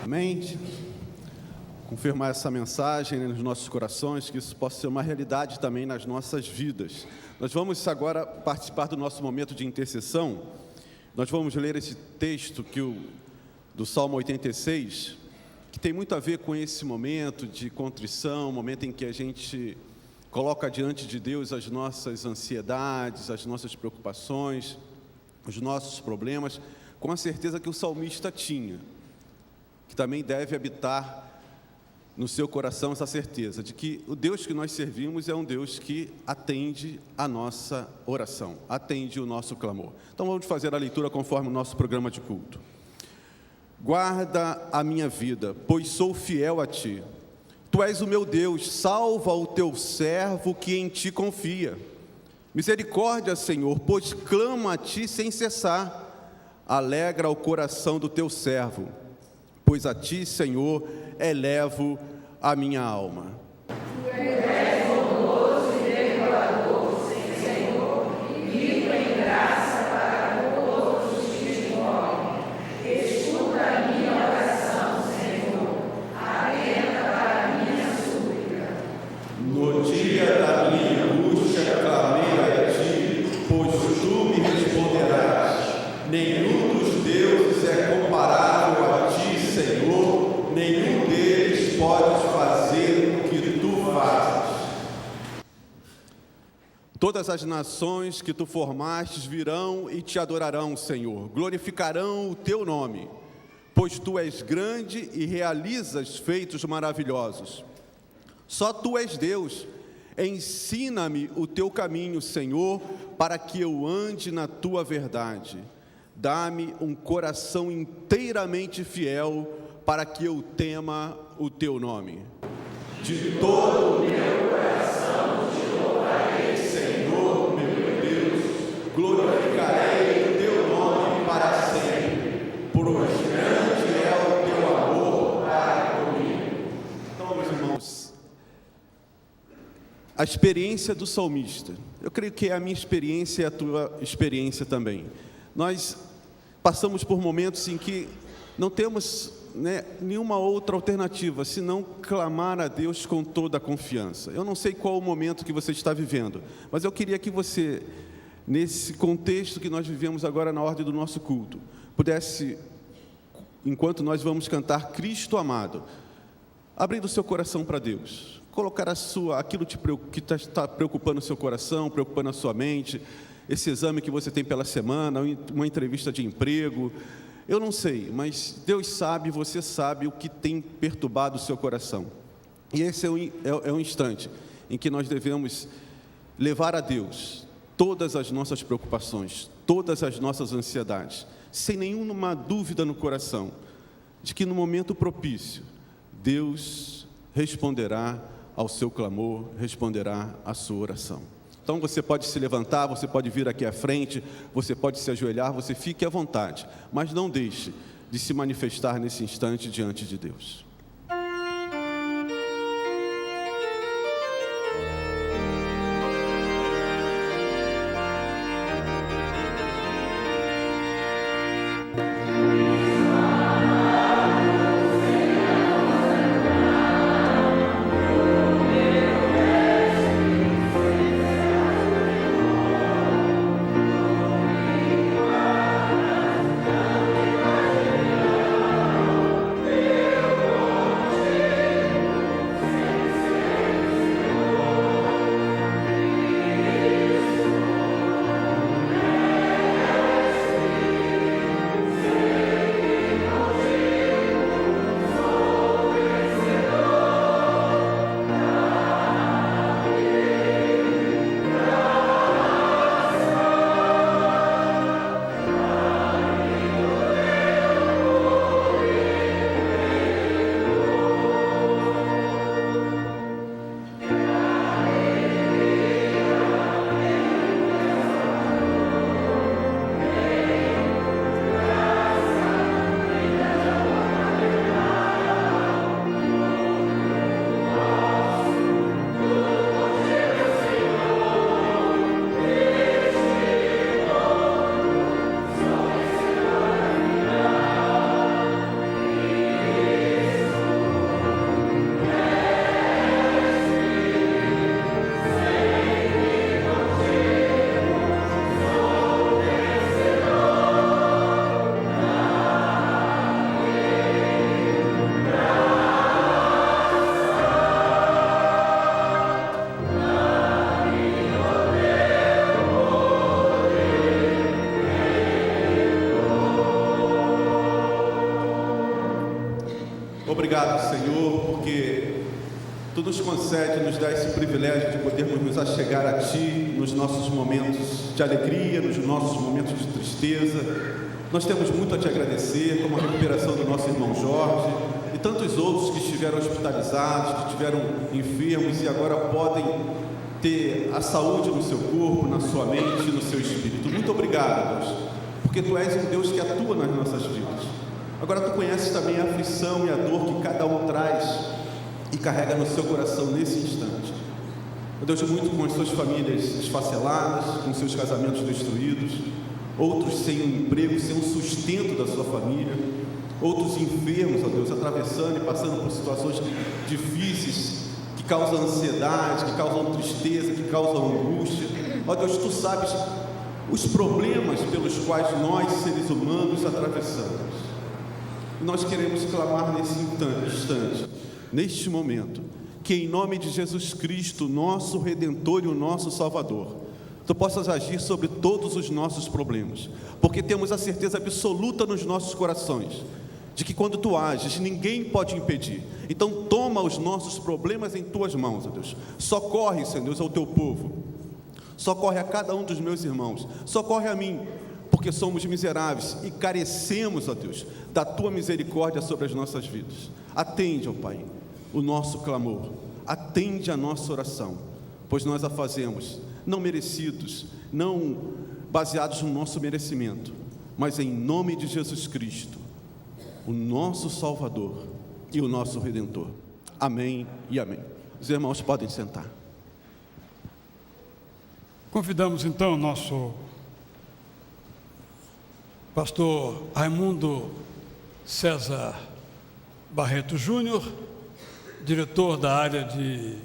Amém? Confirmar essa mensagem nos nossos corações, que isso possa ser uma realidade também nas nossas vidas. Nós vamos agora participar do nosso momento de intercessão. Nós vamos ler esse texto do Salmo 86, que tem muito a ver com esse momento de contrição, momento em que a gente coloca diante de Deus as nossas ansiedades, as nossas preocupações, os nossos problemas, com a certeza que o salmista tinha, que também deve habitar no seu coração essa certeza de que o Deus que nós servimos é um Deus que atende a nossa oração, atende o nosso clamor. Então vamos fazer a leitura conforme o nosso programa de culto. Guarda a minha vida, pois sou fiel a Ti. Tu és o meu Deus, salva o Teu servo que em Ti confia. Misericórdia, Senhor, pois clamo a Ti sem cessar. Alegra o coração do Teu servo, pois a Ti, Senhor, elevo a minha alma. Tu és bondoso e perdoador, Senhor, rico em graça para todos os que te morrem. Escuta a minha oração, Senhor, atenta para a minha súplica. No dia da minha angústia clamei a Ti, pois Tu me responderás. Nenhum dos deuses é comparável a Ti, Senhor, nenhum deles pode fazer o que Tu fazes. Todas as nações que Tu formastes virão e Te adorarão, Senhor, glorificarão o Teu nome, pois Tu és grande e realizas feitos maravilhosos. Só Tu és Deus. Ensina-me o Teu caminho, Senhor, para que eu ande na Tua verdade. Dá-me um coração inteiramente fiel, para que eu tema o Teu nome. De todo o meu coração Te louvarei, Senhor, meu Deus. Glorificarei o Teu nome para sempre, pois grande é o Teu amor para comigo. experiência do salmista. Eu creio que é a minha experiência e a tua experiência também. Nós passamos por momentos em que não temos nenhuma outra alternativa senão clamar a Deus com toda a confiança. Eu não sei qual o momento que você está vivendo, mas eu queria que você, nesse contexto que nós vivemos agora na ordem do nosso culto, pudesse, enquanto nós vamos cantar Cristo Amado, abrindo o seu coração para Deus, colocar aquilo que está preocupando o seu coração, preocupando a sua mente, esse exame que você tem pela semana, uma entrevista de emprego, eu não sei, mas Deus sabe, você sabe o que tem perturbado o seu coração. E esse é o instante em que nós devemos levar a Deus todas as nossas preocupações, todas as nossas ansiedades, sem nenhuma dúvida no coração, de que no momento propício, Deus responderá ao seu clamor, responderá à sua oração. Então você pode se levantar, você pode vir aqui à frente, você pode se ajoelhar, você fique à vontade, mas não deixe de se manifestar nesse instante diante de Deus. Obrigado, Senhor, porque Tu nos concede, nos dá esse privilégio de podermos nos achegar a Ti nos nossos momentos de alegria, nos nossos momentos de tristeza. Nós temos muito a Te agradecer, como a recuperação do nosso irmão Jorge e tantos outros que estiveram hospitalizados, que estiveram enfermos e agora podem ter a saúde no seu corpo, na sua mente, no seu espírito. Muito obrigado, Deus, porque Tu és um Deus que atua nas nossas vidas. Agora Tu conheces também a aflição e a dor que cada um traz e carrega no seu coração nesse instante. Meu Deus, muito com as suas famílias esfaceladas, com seus casamentos destruídos, outros sem um emprego, sem um sustento da sua família, outros enfermos, ó Deus, atravessando e passando por situações difíceis, que causam ansiedade, que causam tristeza, que causam angústia. Ó Deus, Tu sabes os problemas pelos quais nós, seres humanos, atravessamos. E nós queremos clamar nesse instante, neste momento, que em nome de Jesus Cristo, nosso Redentor e o nosso Salvador, Tu possas agir sobre todos os nossos problemas, porque temos a certeza absoluta nos nossos corações, de que quando Tu ages, ninguém pode impedir. Então toma os nossos problemas em Tuas mãos, ó Deus. Socorre, Senhor Deus, ao Teu povo, socorre a cada um dos meus irmãos, socorre a mim, porque somos miseráveis e carecemos, ó Deus, da Tua misericórdia sobre as nossas vidas. Atende, ó Pai, o nosso clamor, atende a nossa oração, pois nós a fazemos não merecidos, não baseados no nosso merecimento, mas em nome de Jesus Cristo, o nosso Salvador e o nosso Redentor. Amém e amém. Os irmãos podem sentar. Convidamos então o nosso pastor Raimundo César Barreto Júnior, diretor da área de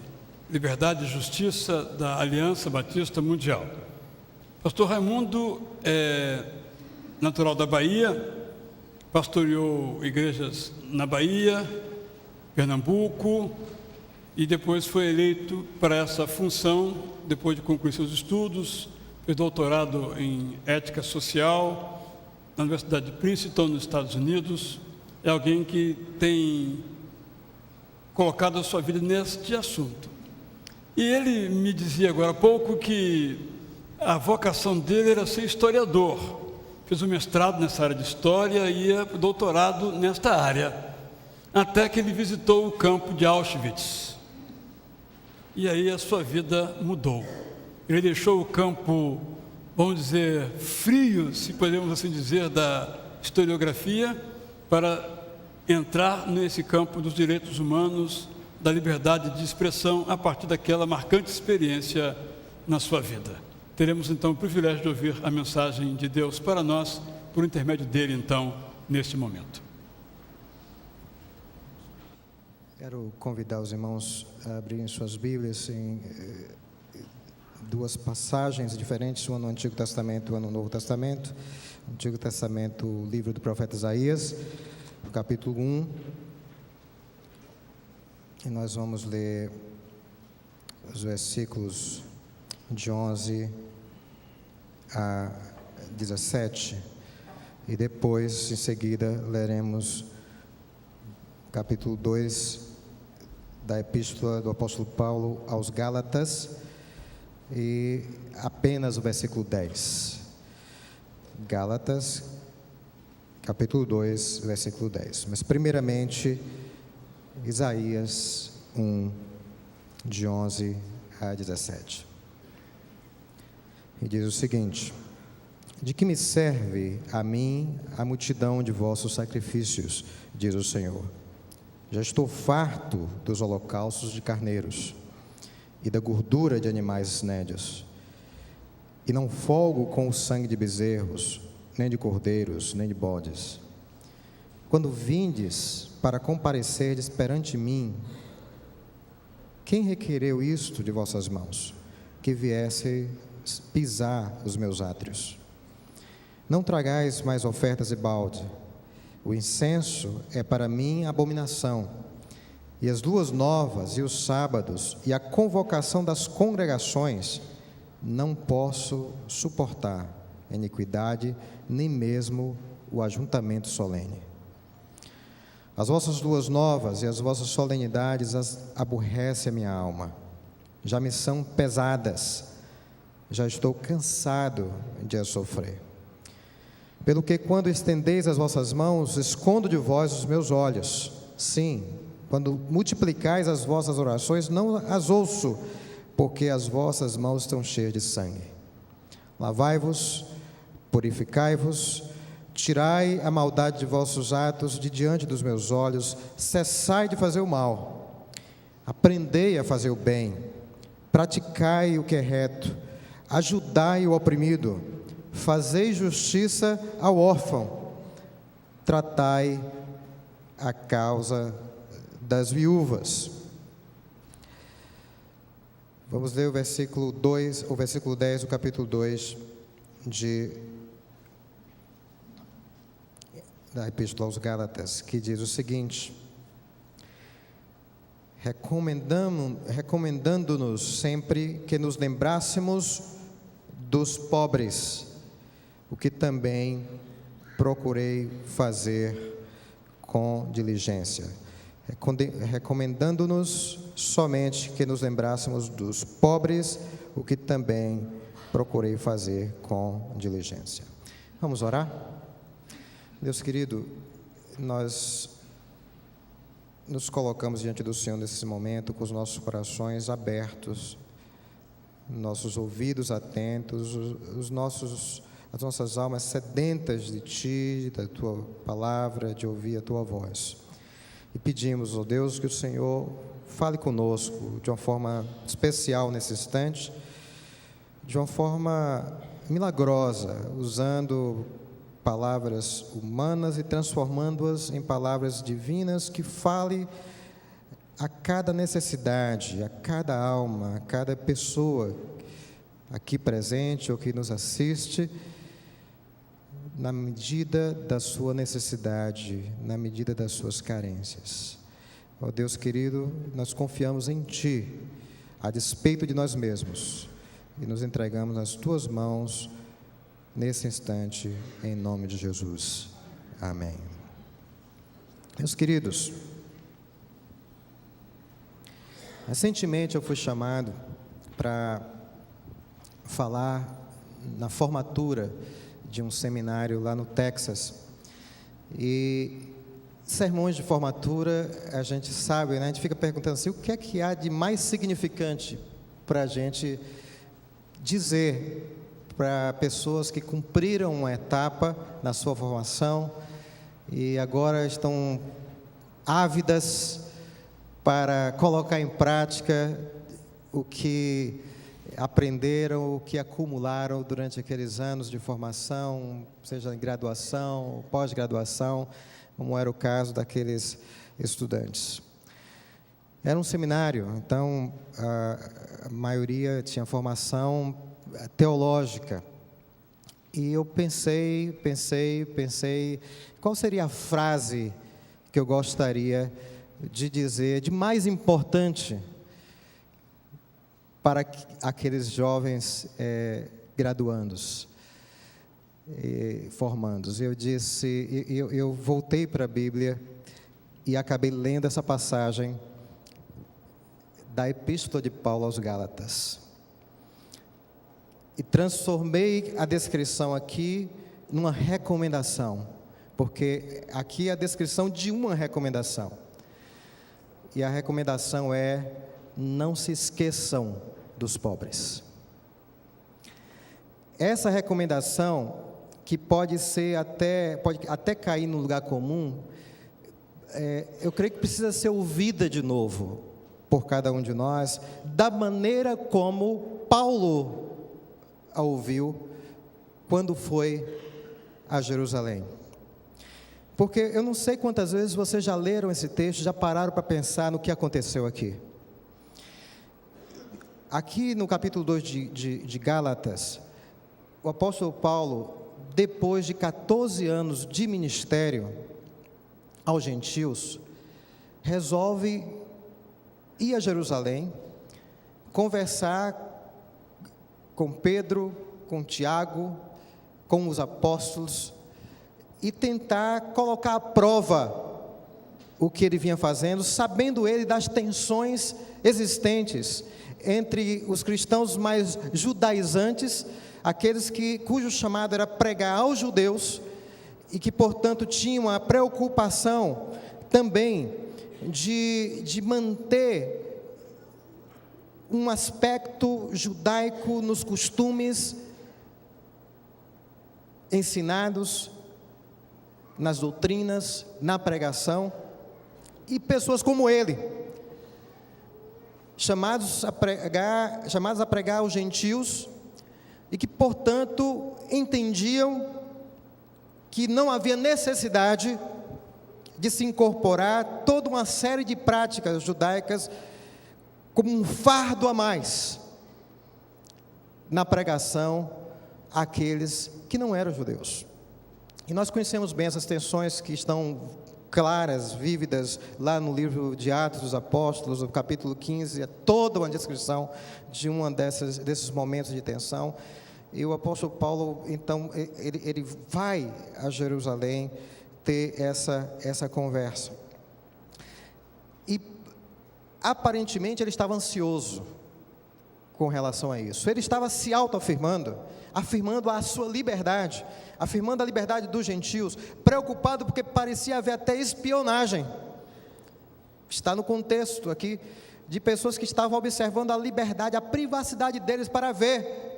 Liberdade e Justiça da Aliança Batista Mundial. Pastor Raimundo é natural da Bahia, pastoreou igrejas na Bahia, Pernambuco, e depois foi eleito para essa função, depois de concluir seus estudos, fez doutorado em Ética Social na Universidade de Princeton, nos Estados Unidos. É alguém que tem colocado a sua vida neste assunto. E ele me dizia agora há pouco que a vocação dele era ser historiador. Fez um mestrado nessa área de história e ia para o doutorado nesta área, até que ele visitou o campo de Auschwitz. E aí a sua vida mudou. Ele deixou o campo, vamos dizer, frio, se podemos assim dizer, da historiografia, para entrar nesse campo dos direitos humanos, da liberdade de expressão, a partir daquela marcante experiência na sua vida. Teremos então o privilégio de ouvir a mensagem de Deus para nós, por intermédio dele então, neste momento. Quero convidar os irmãos a abrirem suas Bíblias em duas passagens diferentes, uma no Antigo Testamento e uma no Novo Testamento. No Antigo Testamento, o livro do profeta Isaías, capítulo 1. E nós vamos ler os versículos de 11 a 17. E depois, em seguida, leremos capítulo 2 da Epístola do Apóstolo Paulo aos Gálatas e apenas o versículo 10. Gálatas, capítulo 2, versículo 10. Mas, primeiramente, Isaías 1, de 11 a 17. E diz o seguinte: de que me serve a mim a multidão de vossos sacrifícios, diz o Senhor. Já estou farto dos holocaustos de carneiros e da gordura de animais nédios, e não folgo com o sangue de bezerros, nem de cordeiros, nem de bodes. Quando vindes para comparecerdes perante mim, quem requereu isto de vossas mãos? Que viesse pisar os meus átrios. Não tragais mais ofertas de balde. O incenso é para mim abominação, e as luas novas, e os sábados, e a convocação das congregações, não posso suportar iniquidade, nem mesmo o ajuntamento solene. As vossas luas novas e as vossas solenidades aborrece a minha alma, já me são pesadas, já estou cansado de as sofrer. Pelo que, quando estendeis as vossas mãos, escondo de vós os meus olhos. Sim, quando multiplicais as vossas orações, não as ouço, porque as vossas mãos estão cheias de sangue. Lavai-vos, purificai-vos, tirai a maldade de vossos atos de diante dos meus olhos, cessai de fazer o mal, aprendei a fazer o bem, praticai o que é reto, ajudai o oprimido, fazei justiça ao órfão, tratai a causa das viúvas. Vamos ler o versículo 2, o versículo 10 do capítulo 2 da Epístola aos Gálatas, que diz o seguinte: recomendando-nos sempre que nos lembrássemos dos pobres, o que também procurei fazer com diligência. Recomendando-nos somente que nos lembrássemos dos pobres, o que também procurei fazer com diligência. Vamos orar? Deus querido, nós nos colocamos diante do Senhor nesse momento com os nossos corações abertos, nossos ouvidos atentos, as nossas almas sedentas de Ti, da Tua palavra, de ouvir a Tua voz. E pedimos, ó Deus, que o Senhor fale conosco de uma forma especial nesse instante, de uma forma milagrosa, usando palavras humanas e transformando-as em palavras divinas que fale a cada necessidade, a cada alma, a cada pessoa aqui presente ou que nos assiste, na medida da sua necessidade, na medida das suas carências. Ó Deus querido, nós confiamos em Ti, a despeito de nós mesmos, e nos entregamos nas Tuas mãos, nesse instante, em nome de Jesus. Amém. Meus queridos, recentemente eu fui chamado para falar na formatura de um seminário lá no Texas. E sermões de formatura, a gente sabe, né? A gente fica perguntando assim, o que é que há de mais significante para a gente dizer para pessoas que cumpriram uma etapa na sua formação e agora estão ávidas para colocar em prática o que aprenderam, o que acumularam durante aqueles anos de formação, seja em graduação, pós-graduação, como era o caso daqueles estudantes. Era um seminário, então a maioria tinha formação teológica. E eu pensei, qual seria a frase que eu gostaria de dizer, de mais importante para aqueles jovens graduandos, formandos. Eu disse, eu voltei para a Bíblia e acabei lendo essa passagem da Epístola de Paulo aos Gálatas. E transformei a descrição aqui numa recomendação, porque aqui é a descrição de uma recomendação. E a recomendação é: não se esqueçam dos pobres. Essa recomendação, que pode até cair no lugar comum, eu creio que precisa ser ouvida de novo por cada um de nós, da maneira como Paulo a ouviu quando foi a Jerusalém. Porque eu não sei quantas vezes vocês já leram esse texto, já pararam para pensar no que aconteceu aqui. Aqui no capítulo 2 de Gálatas, o apóstolo Paulo, depois de 14 anos de ministério aos gentios, resolve ir a Jerusalém, conversar com Pedro, com Tiago, com os apóstolos, e tentar colocar à prova o que ele vinha fazendo, sabendo ele das tensões existentes entre os cristãos mais judaizantes, aqueles cujo chamado era pregar aos judeus, e que, portanto, tinham a preocupação também de manter um aspecto judaico nos costumes ensinados, nas doutrinas, na pregação, e pessoas como ele, chamados a pregar aos gentios, e que, portanto, entendiam que não havia necessidade de se incorporar toda uma série de práticas judaicas como um fardo a mais na pregação àqueles que não eram judeus. E nós conhecemos bem essas tensões que estão claras, vívidas, lá no livro de Atos dos Apóstolos, no capítulo 15, é toda uma descrição de desses momentos de tensão. E o apóstolo Paulo, então, ele vai a Jerusalém ter essa conversa. E, aparentemente, ele estava ansioso com relação a isso. Ele estava se autoafirmando, afirmando a sua liberdade, afirmando a liberdade dos gentios, preocupado porque parecia haver até espionagem. Está no contexto aqui de pessoas que estavam observando a liberdade, a privacidade deles para ver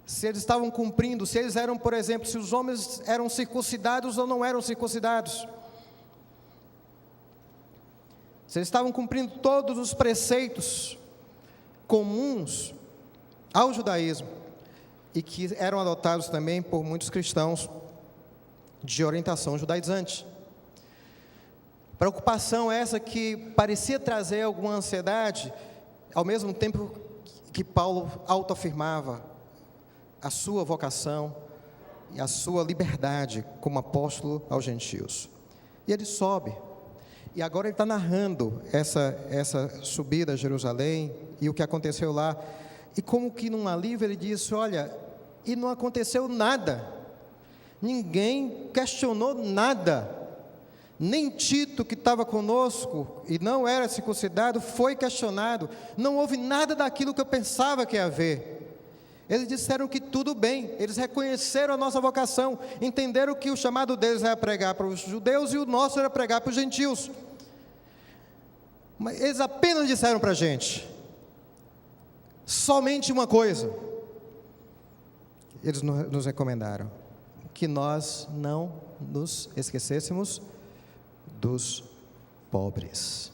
se eles estavam cumprindo, se eles eram, por exemplo, se os homens eram circuncidados ou não eram circuncidados. Se eles estavam cumprindo todos os preceitos comuns ao judaísmo e que eram adotados também por muitos cristãos de orientação judaizante. Preocupação essa que parecia trazer alguma ansiedade, ao mesmo tempo que Paulo autoafirmava a sua vocação e a sua liberdade como apóstolo aos gentios. E ele sobe, e agora ele está narrando essa subida a Jerusalém e o que aconteceu lá. E como que num alívio ele disse: olha, e não aconteceu nada, ninguém questionou nada, nem Tito, que estava conosco e não era circuncidado, foi questionado, não houve nada daquilo que eu pensava que ia haver. Eles disseram que tudo bem, eles reconheceram a nossa vocação, entenderam que o chamado deles era pregar para os judeus e o nosso era pregar para os gentios. Mas eles apenas disseram para a gente somente uma coisa. Eles nos recomendaram que nós não nos esquecêssemos dos pobres.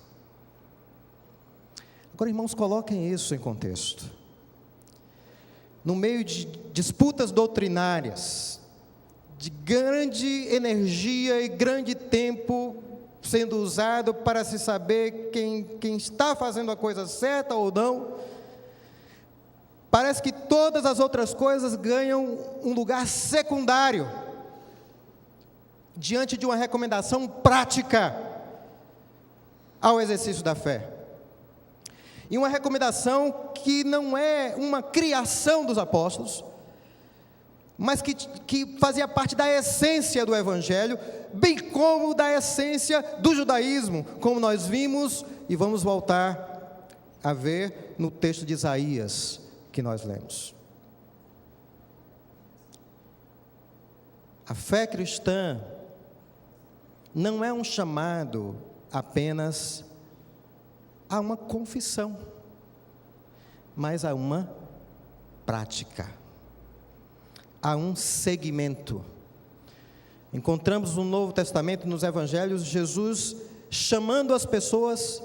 Agora, irmãos, coloquem isso em contexto. No meio de disputas doutrinárias, de grande energia e grande tempo sendo usado para se saber quem está fazendo a coisa certa ou não, parece que todas as outras coisas ganham um lugar secundário diante de uma recomendação prática ao exercício da fé. E uma recomendação que não é uma criação dos apóstolos, mas que fazia parte da essência do Evangelho, bem como da essência do judaísmo, como nós vimos e vamos voltar a ver no texto de Isaías que nós lemos. A fé cristã não é um chamado apenas a uma confissão, mas a uma prática, a um segmento. Encontramos no Novo Testamento, nos Evangelhos, Jesus chamando as pessoas,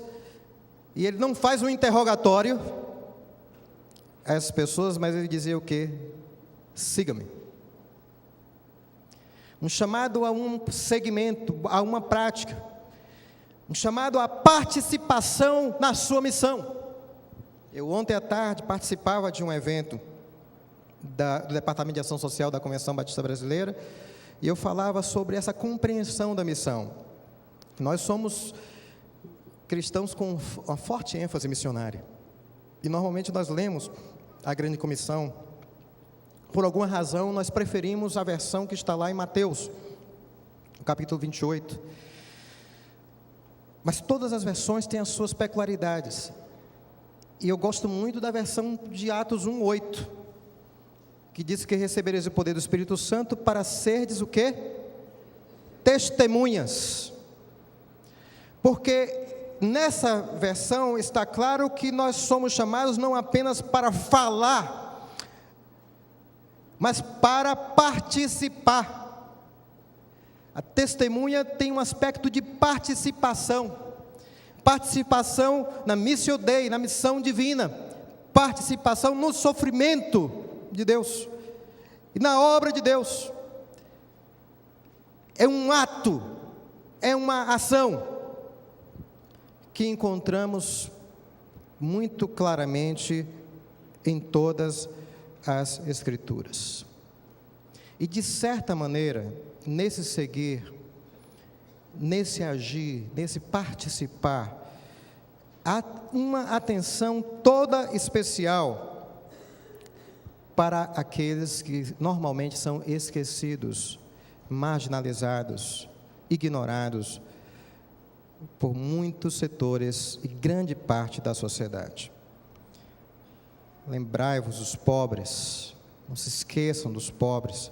e ele não faz um interrogatório a essas pessoas, mas ele dizia o quê? Siga-me. Um chamado a um segmento, a uma prática, um chamado à participação na sua missão. Eu ontem à tarde participava de um evento do Departamento de Ação Social da Convenção Batista Brasileira, e eu falava sobre essa compreensão da missão. Nós somos cristãos com uma forte ênfase missionária, e normalmente nós lemos a Grande Comissão. Por alguma razão nós preferimos a versão que está lá em Mateus, no capítulo 28, mas todas as versões têm as suas peculiaridades, e eu gosto muito da versão de Atos 1:8, que diz que recebereis o poder do Espírito Santo para serdes o quê? Testemunhas. Porque nessa versão está claro que nós somos chamados não apenas para falar, mas para participar. A testemunha tem um aspecto de participação na Missio Dei, na missão divina, participação no sofrimento de Deus e na obra de Deus. É um ato, é uma ação que encontramos muito claramente em todas as Escrituras. E de certa maneira, nesse seguir, nesse agir, nesse participar, há uma atenção toda especial para aqueles que normalmente são esquecidos, marginalizados, ignorados por muitos setores e grande parte da sociedade. Lembrai-vos dos pobres, não se esqueçam dos pobres.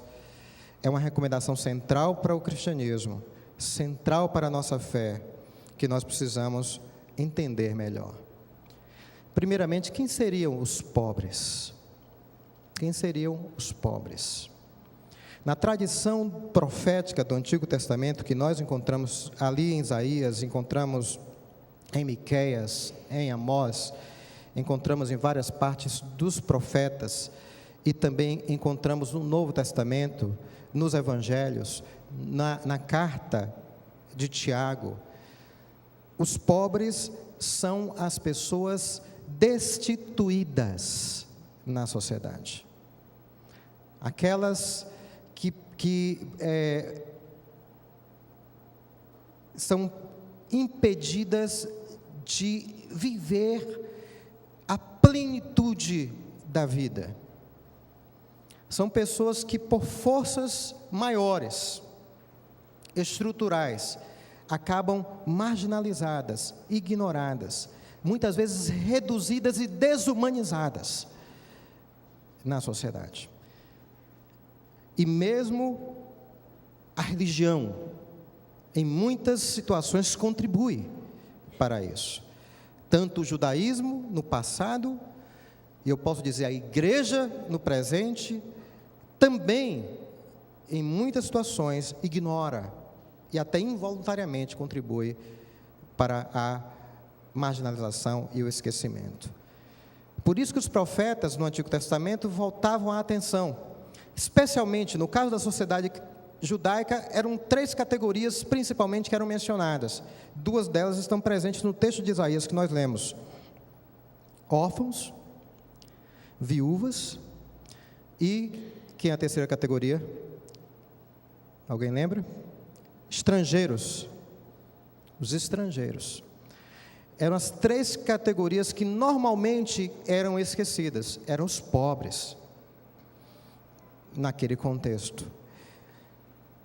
É uma recomendação central para o cristianismo, central para a nossa fé, que nós precisamos entender melhor. Primeiramente, quem seriam os pobres? Quem seriam os pobres? Na tradição profética do Antigo Testamento, que nós encontramos ali em Isaías, encontramos em Miqueias, em Amós, encontramos em várias partes dos profetas e também encontramos no Novo Testamento, nos Evangelhos, na carta de Tiago. Os pobres são as pessoas destituídas na sociedade. Aquelas que são impedidas de viver a plenitude da vida. São pessoas que, por forças maiores, estruturais, acabam marginalizadas, ignoradas, muitas vezes reduzidas e desumanizadas na sociedade. E mesmo a religião, em muitas situações, contribui para isso. Tanto o judaísmo no passado, e eu posso dizer a igreja no presente, também, em muitas situações, ignora e até involuntariamente contribui para a marginalização e o esquecimento. Por isso que os profetas no Antigo Testamento voltavam a atenção, especialmente no caso da sociedade judaica, eram 3 categorias principalmente que eram mencionadas. 2 delas estão presentes no texto de Isaías que nós lemos: órfãos, viúvas e, quem é a terceira categoria? Alguém lembra? Estrangeiros. Os estrangeiros. Eram as 3 categorias que normalmente eram esquecidas. Eram os pobres, naquele contexto.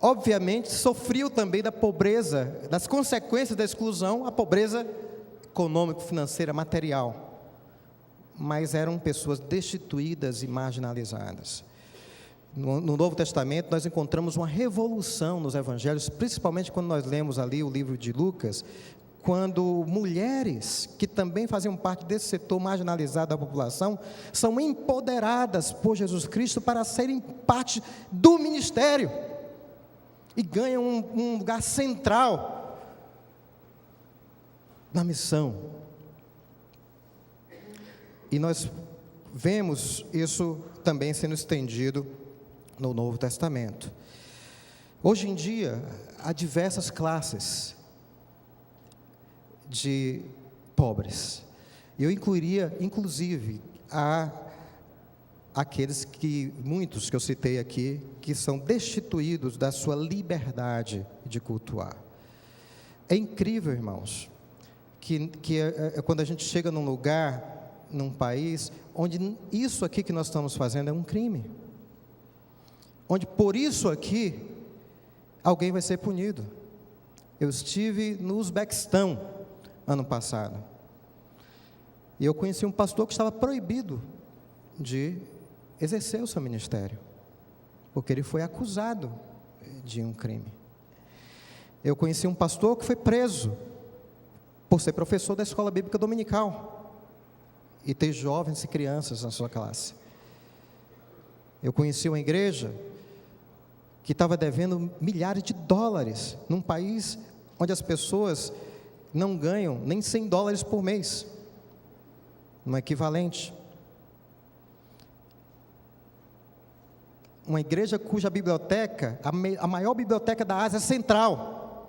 Obviamente, sofriam também da pobreza, das consequências da exclusão, a pobreza econômico-financeira, material. Mas eram pessoas destituídas e marginalizadas. No Novo Testamento, nós encontramos uma revolução nos Evangelhos, principalmente quando nós lemos ali o livro de Lucas, quando mulheres, que também faziam parte desse setor marginalizado da população, são empoderadas por Jesus Cristo para serem parte do ministério, e ganham um lugar central na missão. E nós vemos isso também sendo estendido no Novo Testamento. Hoje em dia, há diversas classes de pobres. Eu incluiria, inclusive, aqueles muitos que eu citei aqui, que são destituídos da sua liberdade de cultuar. É incrível, irmãos, que quando a gente chega num lugar, num país, onde isso aqui que nós estamos fazendo é um crime, onde por isso aqui, alguém vai ser punido. Eu estive no Uzbequistão, ano passado, e eu conheci um pastor que estava proibido de exercer o seu ministério, porque ele foi acusado de um crime. Eu conheci um pastor que foi preso por ser professor da escola bíblica dominical e ter jovens e crianças na sua classe. Eu conheci uma igreja que estava devendo milhares de dólares num país onde as pessoas não ganham nem $100 por mês, no equivalente. Uma igreja cuja biblioteca, a maior biblioteca da Ásia Central,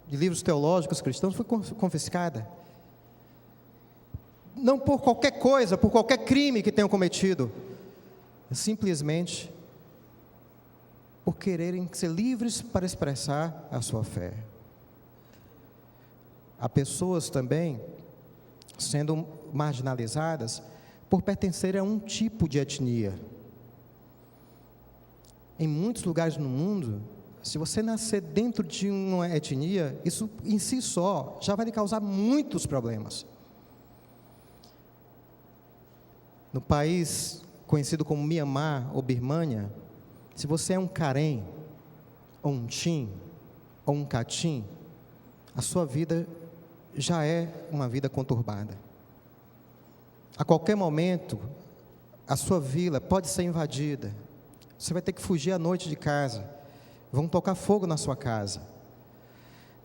de livros teológicos cristãos, foi confiscada. Não por qualquer coisa, por qualquer crime que tenham cometido, simplesmente por quererem ser livres para expressar a sua fé. Há pessoas também sendo marginalizadas por pertencerem a um tipo de etnia. Em muitos lugares no mundo, se você nascer dentro de uma etnia, isso em si só já vai lhe causar muitos problemas. No país conhecido como Mianmar ou Birmânia, se você é um Karen, ou um Tim, ou um Katim, a sua vida já é uma vida conturbada. A qualquer momento, a sua vila pode ser invadida. Você vai ter que fugir à noite de casa. Vão tocar fogo na sua casa.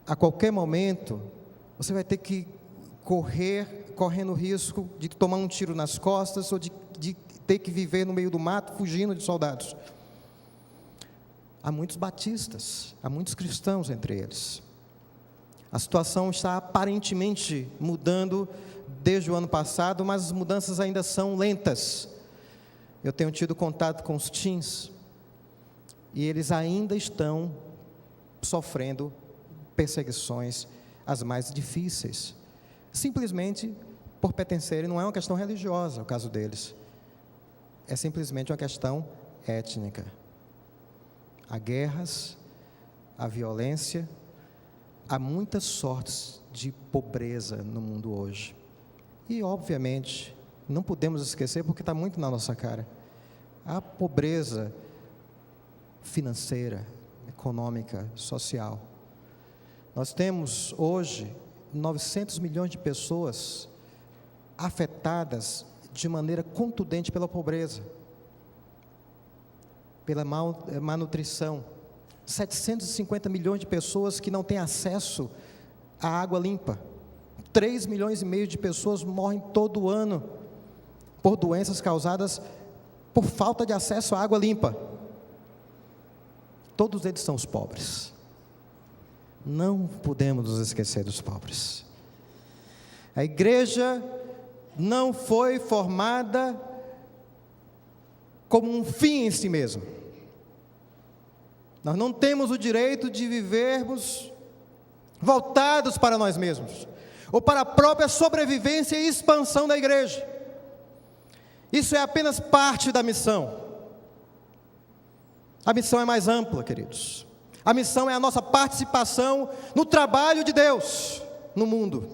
A qualquer momento, você vai ter que correr correndo risco de tomar um tiro nas costas ou de ter que viver no meio do mato fugindo de soldados. Há muitos batistas, há muitos cristãos entre eles. A situação está aparentemente mudando desde o ano passado, mas as mudanças ainda são lentas. Eu tenho tido contato com os teens e eles ainda estão sofrendo perseguições as mais difíceis, simplesmente por pertencerem. Não é uma questão religiosa o caso deles, é simplesmente uma questão étnica. Há guerras, há violência, há muitas sortes de pobreza no mundo hoje. E, obviamente, não podemos esquecer, porque está muito na nossa cara, a pobreza financeira, econômica, social. Nós temos hoje 900 milhões de pessoas afetadas de maneira contundente pela pobreza, pela malnutrição. 750 milhões de pessoas que não têm acesso à água limpa. 3 milhões e meio de pessoas morrem todo ano por doenças causadas por falta de acesso à água limpa. Todos eles são os pobres. Não podemos nos esquecer dos pobres. A igreja não foi formada como um fim em si mesmo. Nós não temos o direito de vivermos voltados para nós mesmos, ou para a própria sobrevivência e expansão da igreja. Isso é apenas parte da missão. A missão é mais ampla, queridos. A missão é a nossa participação no trabalho de Deus no mundo.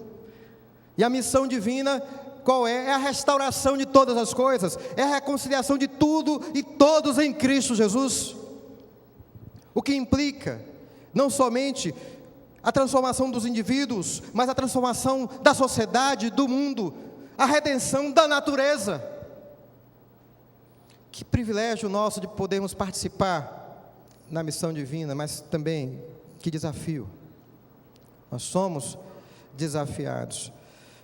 E a missão divina, qual é? É a restauração de todas as coisas, é a reconciliação de tudo e todos em Cristo Jesus. O que implica não somente a transformação dos indivíduos, mas a transformação da sociedade, do mundo, a redenção da natureza. Que privilégio nosso de podermos participar na missão divina, mas também que desafio. Nós somos desafiados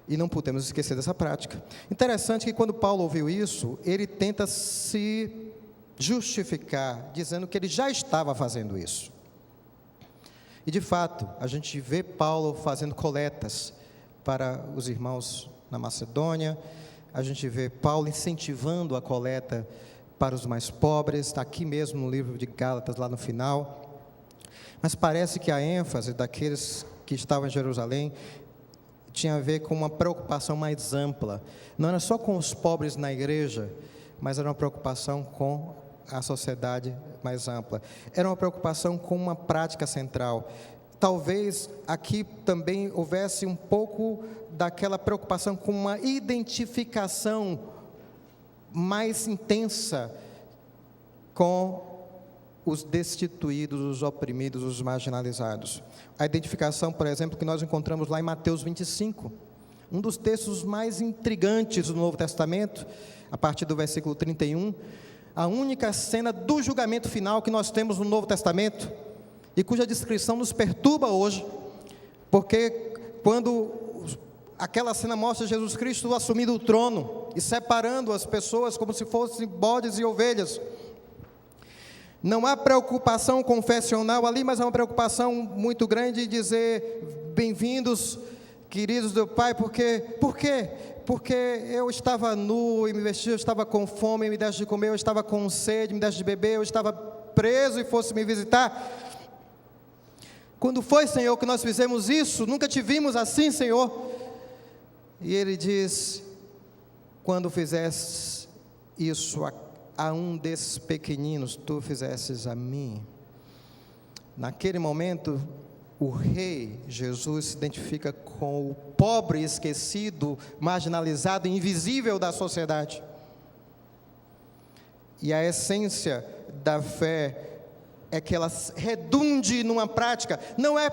e não podemos esquecer dessa prática. Interessante que quando Paulo ouviu isso, ele tenta se justificar, dizendo que ele já estava fazendo isso. E de fato, a gente vê Paulo fazendo coletas para os irmãos na Macedônia, a gente vê Paulo incentivando a coleta para os mais pobres, está aqui mesmo no livro de Gálatas, lá no final. Mas parece que a ênfase daqueles que estavam em Jerusalém tinha a ver com uma preocupação mais ampla. Não era só com os pobres na igreja, mas era uma preocupação com a sociedade mais ampla. Era uma preocupação com uma prática central. Talvez aqui também houvesse um pouco daquela preocupação com uma identificação mais intensa com os destituídos, os oprimidos, os marginalizados. A identificação, por exemplo, que nós encontramos lá em Mateus 25, um dos textos mais intrigantes do Novo Testamento, a partir do versículo 31, a única cena do julgamento final que nós temos no Novo Testamento, e cuja descrição nos perturba hoje, porque quando aquela cena mostra Jesus Cristo assumindo o trono e separando as pessoas como se fossem bodes e ovelhas, não há preocupação confessional ali, mas há uma preocupação muito grande de dizer: bem-vindos, queridos do Pai. Por quê? Porque eu estava nu e me vesti, eu estava com fome e me deste de comer, eu estava com sede, me deste de beber, eu estava preso e fosse me visitar. Quando foi, Senhor, que nós fizemos isso? Nunca te vimos assim, Senhor. E ele diz: quando fizesses isso a um desses pequeninos, tu fizesses a mim. Naquele momento, o rei Jesus se identifica com o pobre, esquecido, marginalizado, invisível da sociedade. E a essência da fé é que ela redunde numa prática. Não é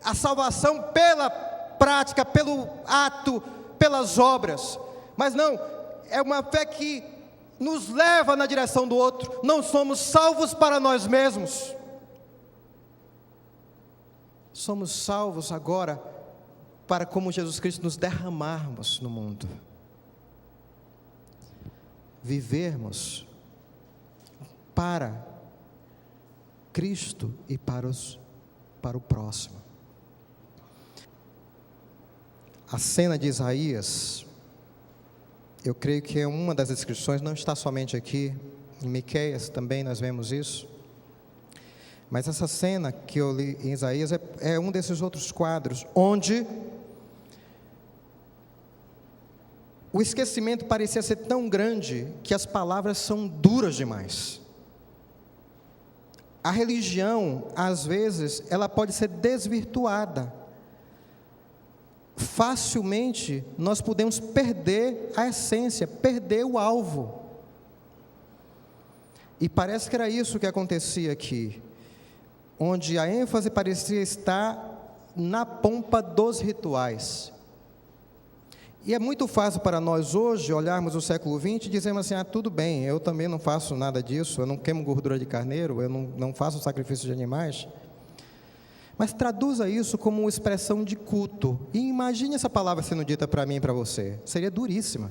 a salvação pela prática, pelo ato, pelas obras, mas não, é uma fé que nos leva na direção do outro. Não somos salvos para nós mesmos, somos salvos agora para, como Jesus Cristo, nos derramarmos no mundo. Vivermos para Cristo e para o próximo. A cena de Isaías, eu creio que é uma das descrições, não está somente aqui, em Miqueias também nós vemos isso, mas essa cena que eu li em Isaías é um desses outros quadros, onde o esquecimento parecia ser tão grande que as palavras são duras demais. A religião, às vezes, ela pode ser desvirtuada. Facilmente nós podemos perder a essência, perder o alvo. E parece que era isso que acontecia aqui, onde a ênfase parecia estar na pompa dos rituais. E é muito fácil para nós hoje olharmos o século XX e dizermos assim: tudo bem, eu também não faço nada disso, eu não queimo gordura de carneiro, eu não faço sacrifício de animais. Mas traduza isso como uma expressão de culto. E imagine essa palavra sendo dita para mim e para você. Seria duríssima.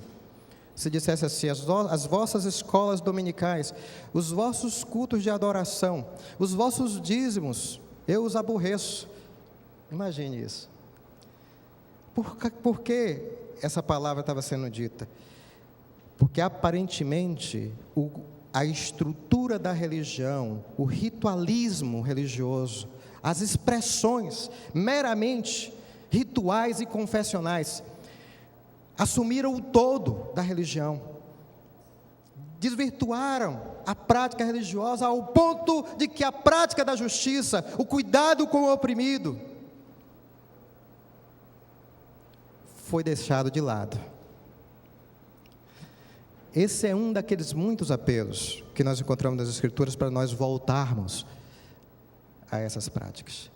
Se dissesse assim: as vossas escolas dominicais, os vossos cultos de adoração, os vossos dízimos, eu os aborreço. Imagine isso. Por que essa palavra estava sendo dita? Porque aparentemente a estrutura da religião, o ritualismo religioso, as expressões meramente rituais e confessionais assumiram o todo da religião, desvirtuaram a prática religiosa ao ponto de que a prática da justiça, o cuidado com o oprimido, foi deixado de lado. Esse é um daqueles muitos apelos que nós encontramos nas Escrituras para nós voltarmos a essas práticas.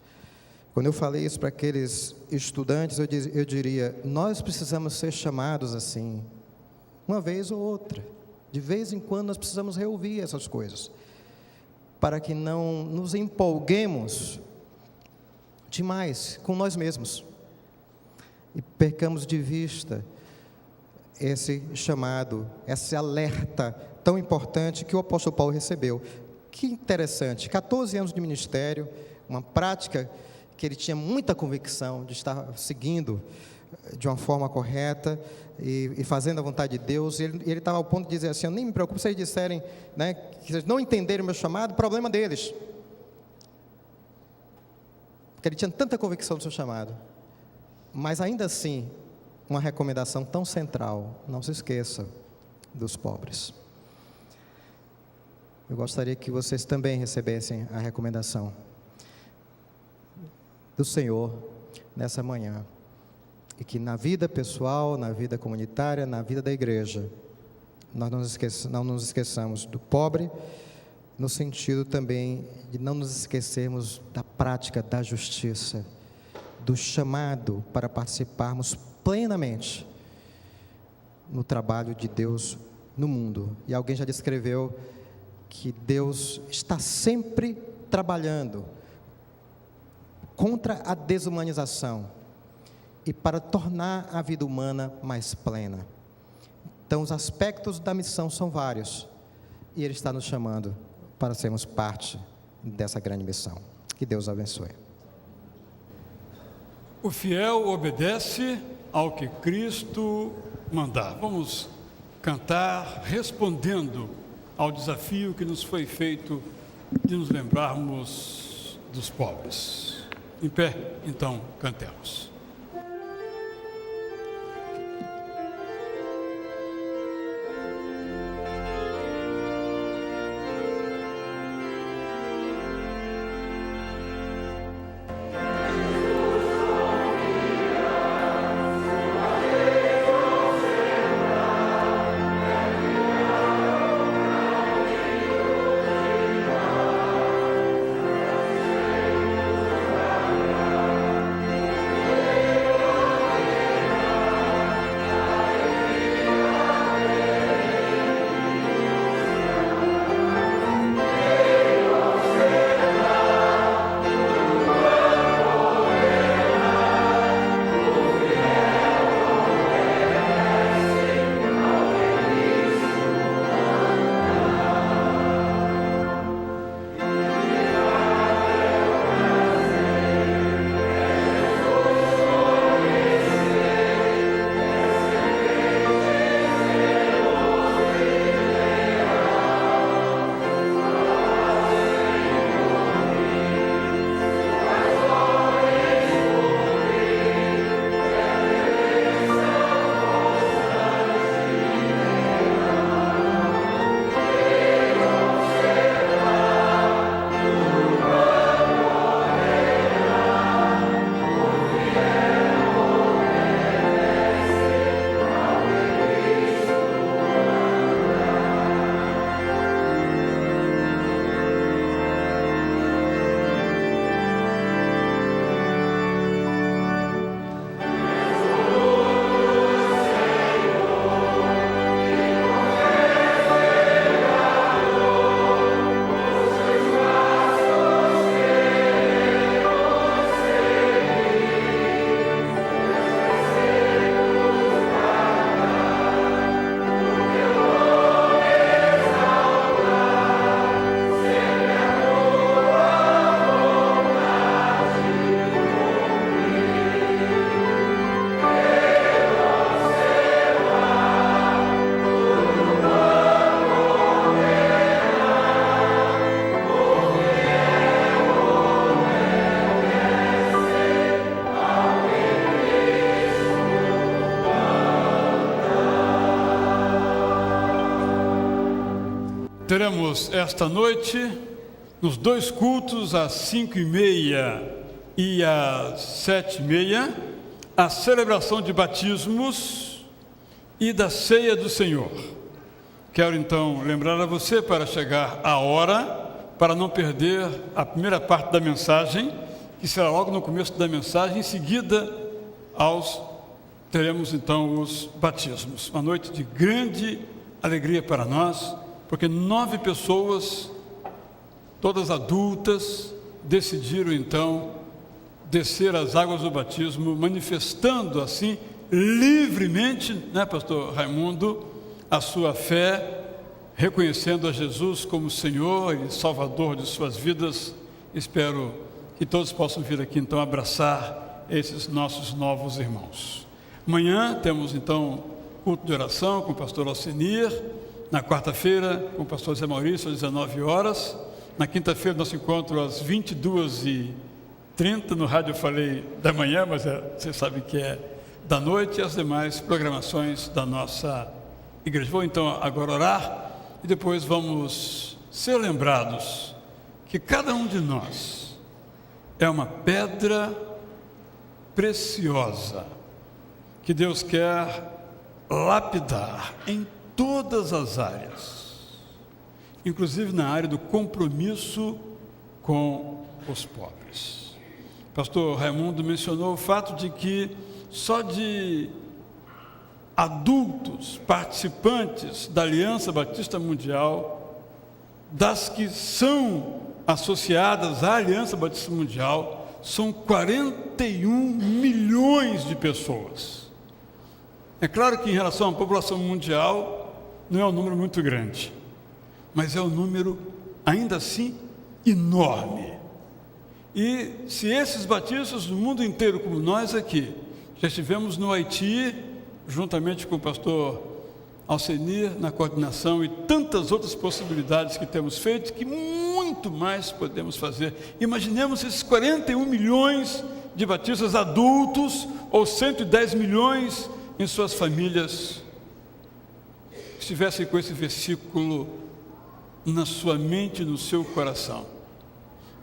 Quando eu falei isso para aqueles estudantes, eu diria: nós precisamos ser chamados assim, uma vez ou outra. De vez em quando nós precisamos reouvir essas coisas, para que não nos empolguemos demais com nós mesmos e percamos de vista esse chamado, esse alerta tão importante que o apóstolo Paulo recebeu. Que interessante, 14 anos de ministério, uma prática que ele tinha muita convicção de estar seguindo de uma forma correta e fazendo a vontade de Deus. Ele estava ao ponto de dizer assim: eu nem me preocupo se eles disserem, né, que eles não entenderem o meu chamado, problema deles. Porque ele tinha tanta convicção do seu chamado. Mas ainda assim, uma recomendação tão central: não se esqueça dos pobres. Eu gostaria que vocês também recebessem a recomendação do Senhor nessa manhã, e que na vida pessoal, na vida comunitária, na vida da igreja, nós não nos esqueçamos do pobre, no sentido também de não nos esquecermos da prática da justiça, do chamado para participarmos plenamente no trabalho de Deus no mundo. E alguém já descreveu que Deus está sempre trabalhando contra a desumanização e para tornar a vida humana mais plena. Então, os aspectos da missão são vários, e Ele está nos chamando para sermos parte dessa grande missão. Que Deus abençoe. O fiel obedece ao que Cristo mandar. Vamos cantar respondendo ao desafio que nos foi feito de nos lembrarmos dos pobres. Em pé, então, cantemos. Aleluia. teremos esta noite, nos dois cultos, às 5h30 e às 7h30, a celebração de batismos e da ceia do Senhor. Quero então lembrar a você, para chegar à hora, para não perder a primeira parte da mensagem, que será logo no começo da mensagem. Em seguida, teremos então os batismos. Uma noite de grande alegria para nós, porque 9 pessoas, todas adultas, decidiram então descer as águas do batismo, manifestando assim livremente, né, pastor Raimundo, a sua fé, reconhecendo a Jesus como Senhor e Salvador de suas vidas. Espero que todos possam vir aqui então abraçar esses nossos novos irmãos. Amanhã temos então culto de oração com o pastor Alcenir. Na quarta-feira com o pastor Zé Maurício às 19 horas. Na quinta-feira nosso encontro às 22h30. No rádio eu falei da manhã, mas você sabe que é da noite, e as demais programações da nossa igreja. Vou então agora orar e depois vamos ser lembrados que cada um de nós é uma pedra preciosa que Deus quer lapidar em todas as áreas, inclusive na área do compromisso com os pobres. Pastor Raimundo mencionou o fato de que só de adultos participantes da Aliança Batista Mundial, das que são associadas à Aliança Batista Mundial, são 41 milhões de pessoas. É claro que em relação à população mundial não é um número muito grande, mas é um número ainda assim enorme. E se esses batistas do mundo inteiro, como nós aqui, já estivemos no Haiti, juntamente com o pastor Alcenir na coordenação, e tantas outras possibilidades que temos feito, que muito mais podemos fazer. Imaginemos esses 41 milhões de batistas adultos, ou 110 milhões em suas famílias, estivessem com esse versículo na sua mente e no seu coração.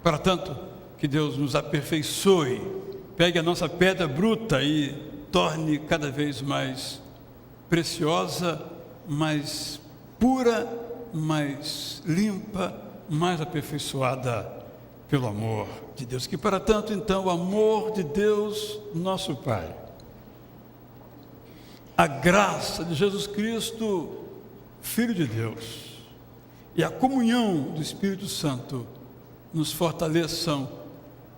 Para tanto, que Deus nos aperfeiçoe, pegue a nossa pedra bruta e torne cada vez mais preciosa, mais pura, mais limpa, mais aperfeiçoada pelo amor de Deus. Que para tanto, então, o amor de Deus, nosso Pai, a graça de Jesus Cristo, Filho de Deus, e a comunhão do Espírito Santo nos fortaleçam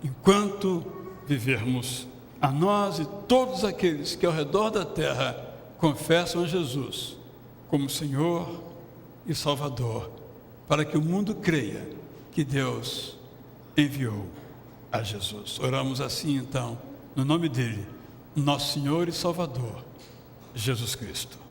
enquanto vivermos, a nós e todos aqueles que ao redor da terra confessam a Jesus como Senhor e Salvador, para que o mundo creia que Deus enviou a Jesus. Oramos assim então, no nome dele, nosso Senhor e Salvador, Jesus Cristo.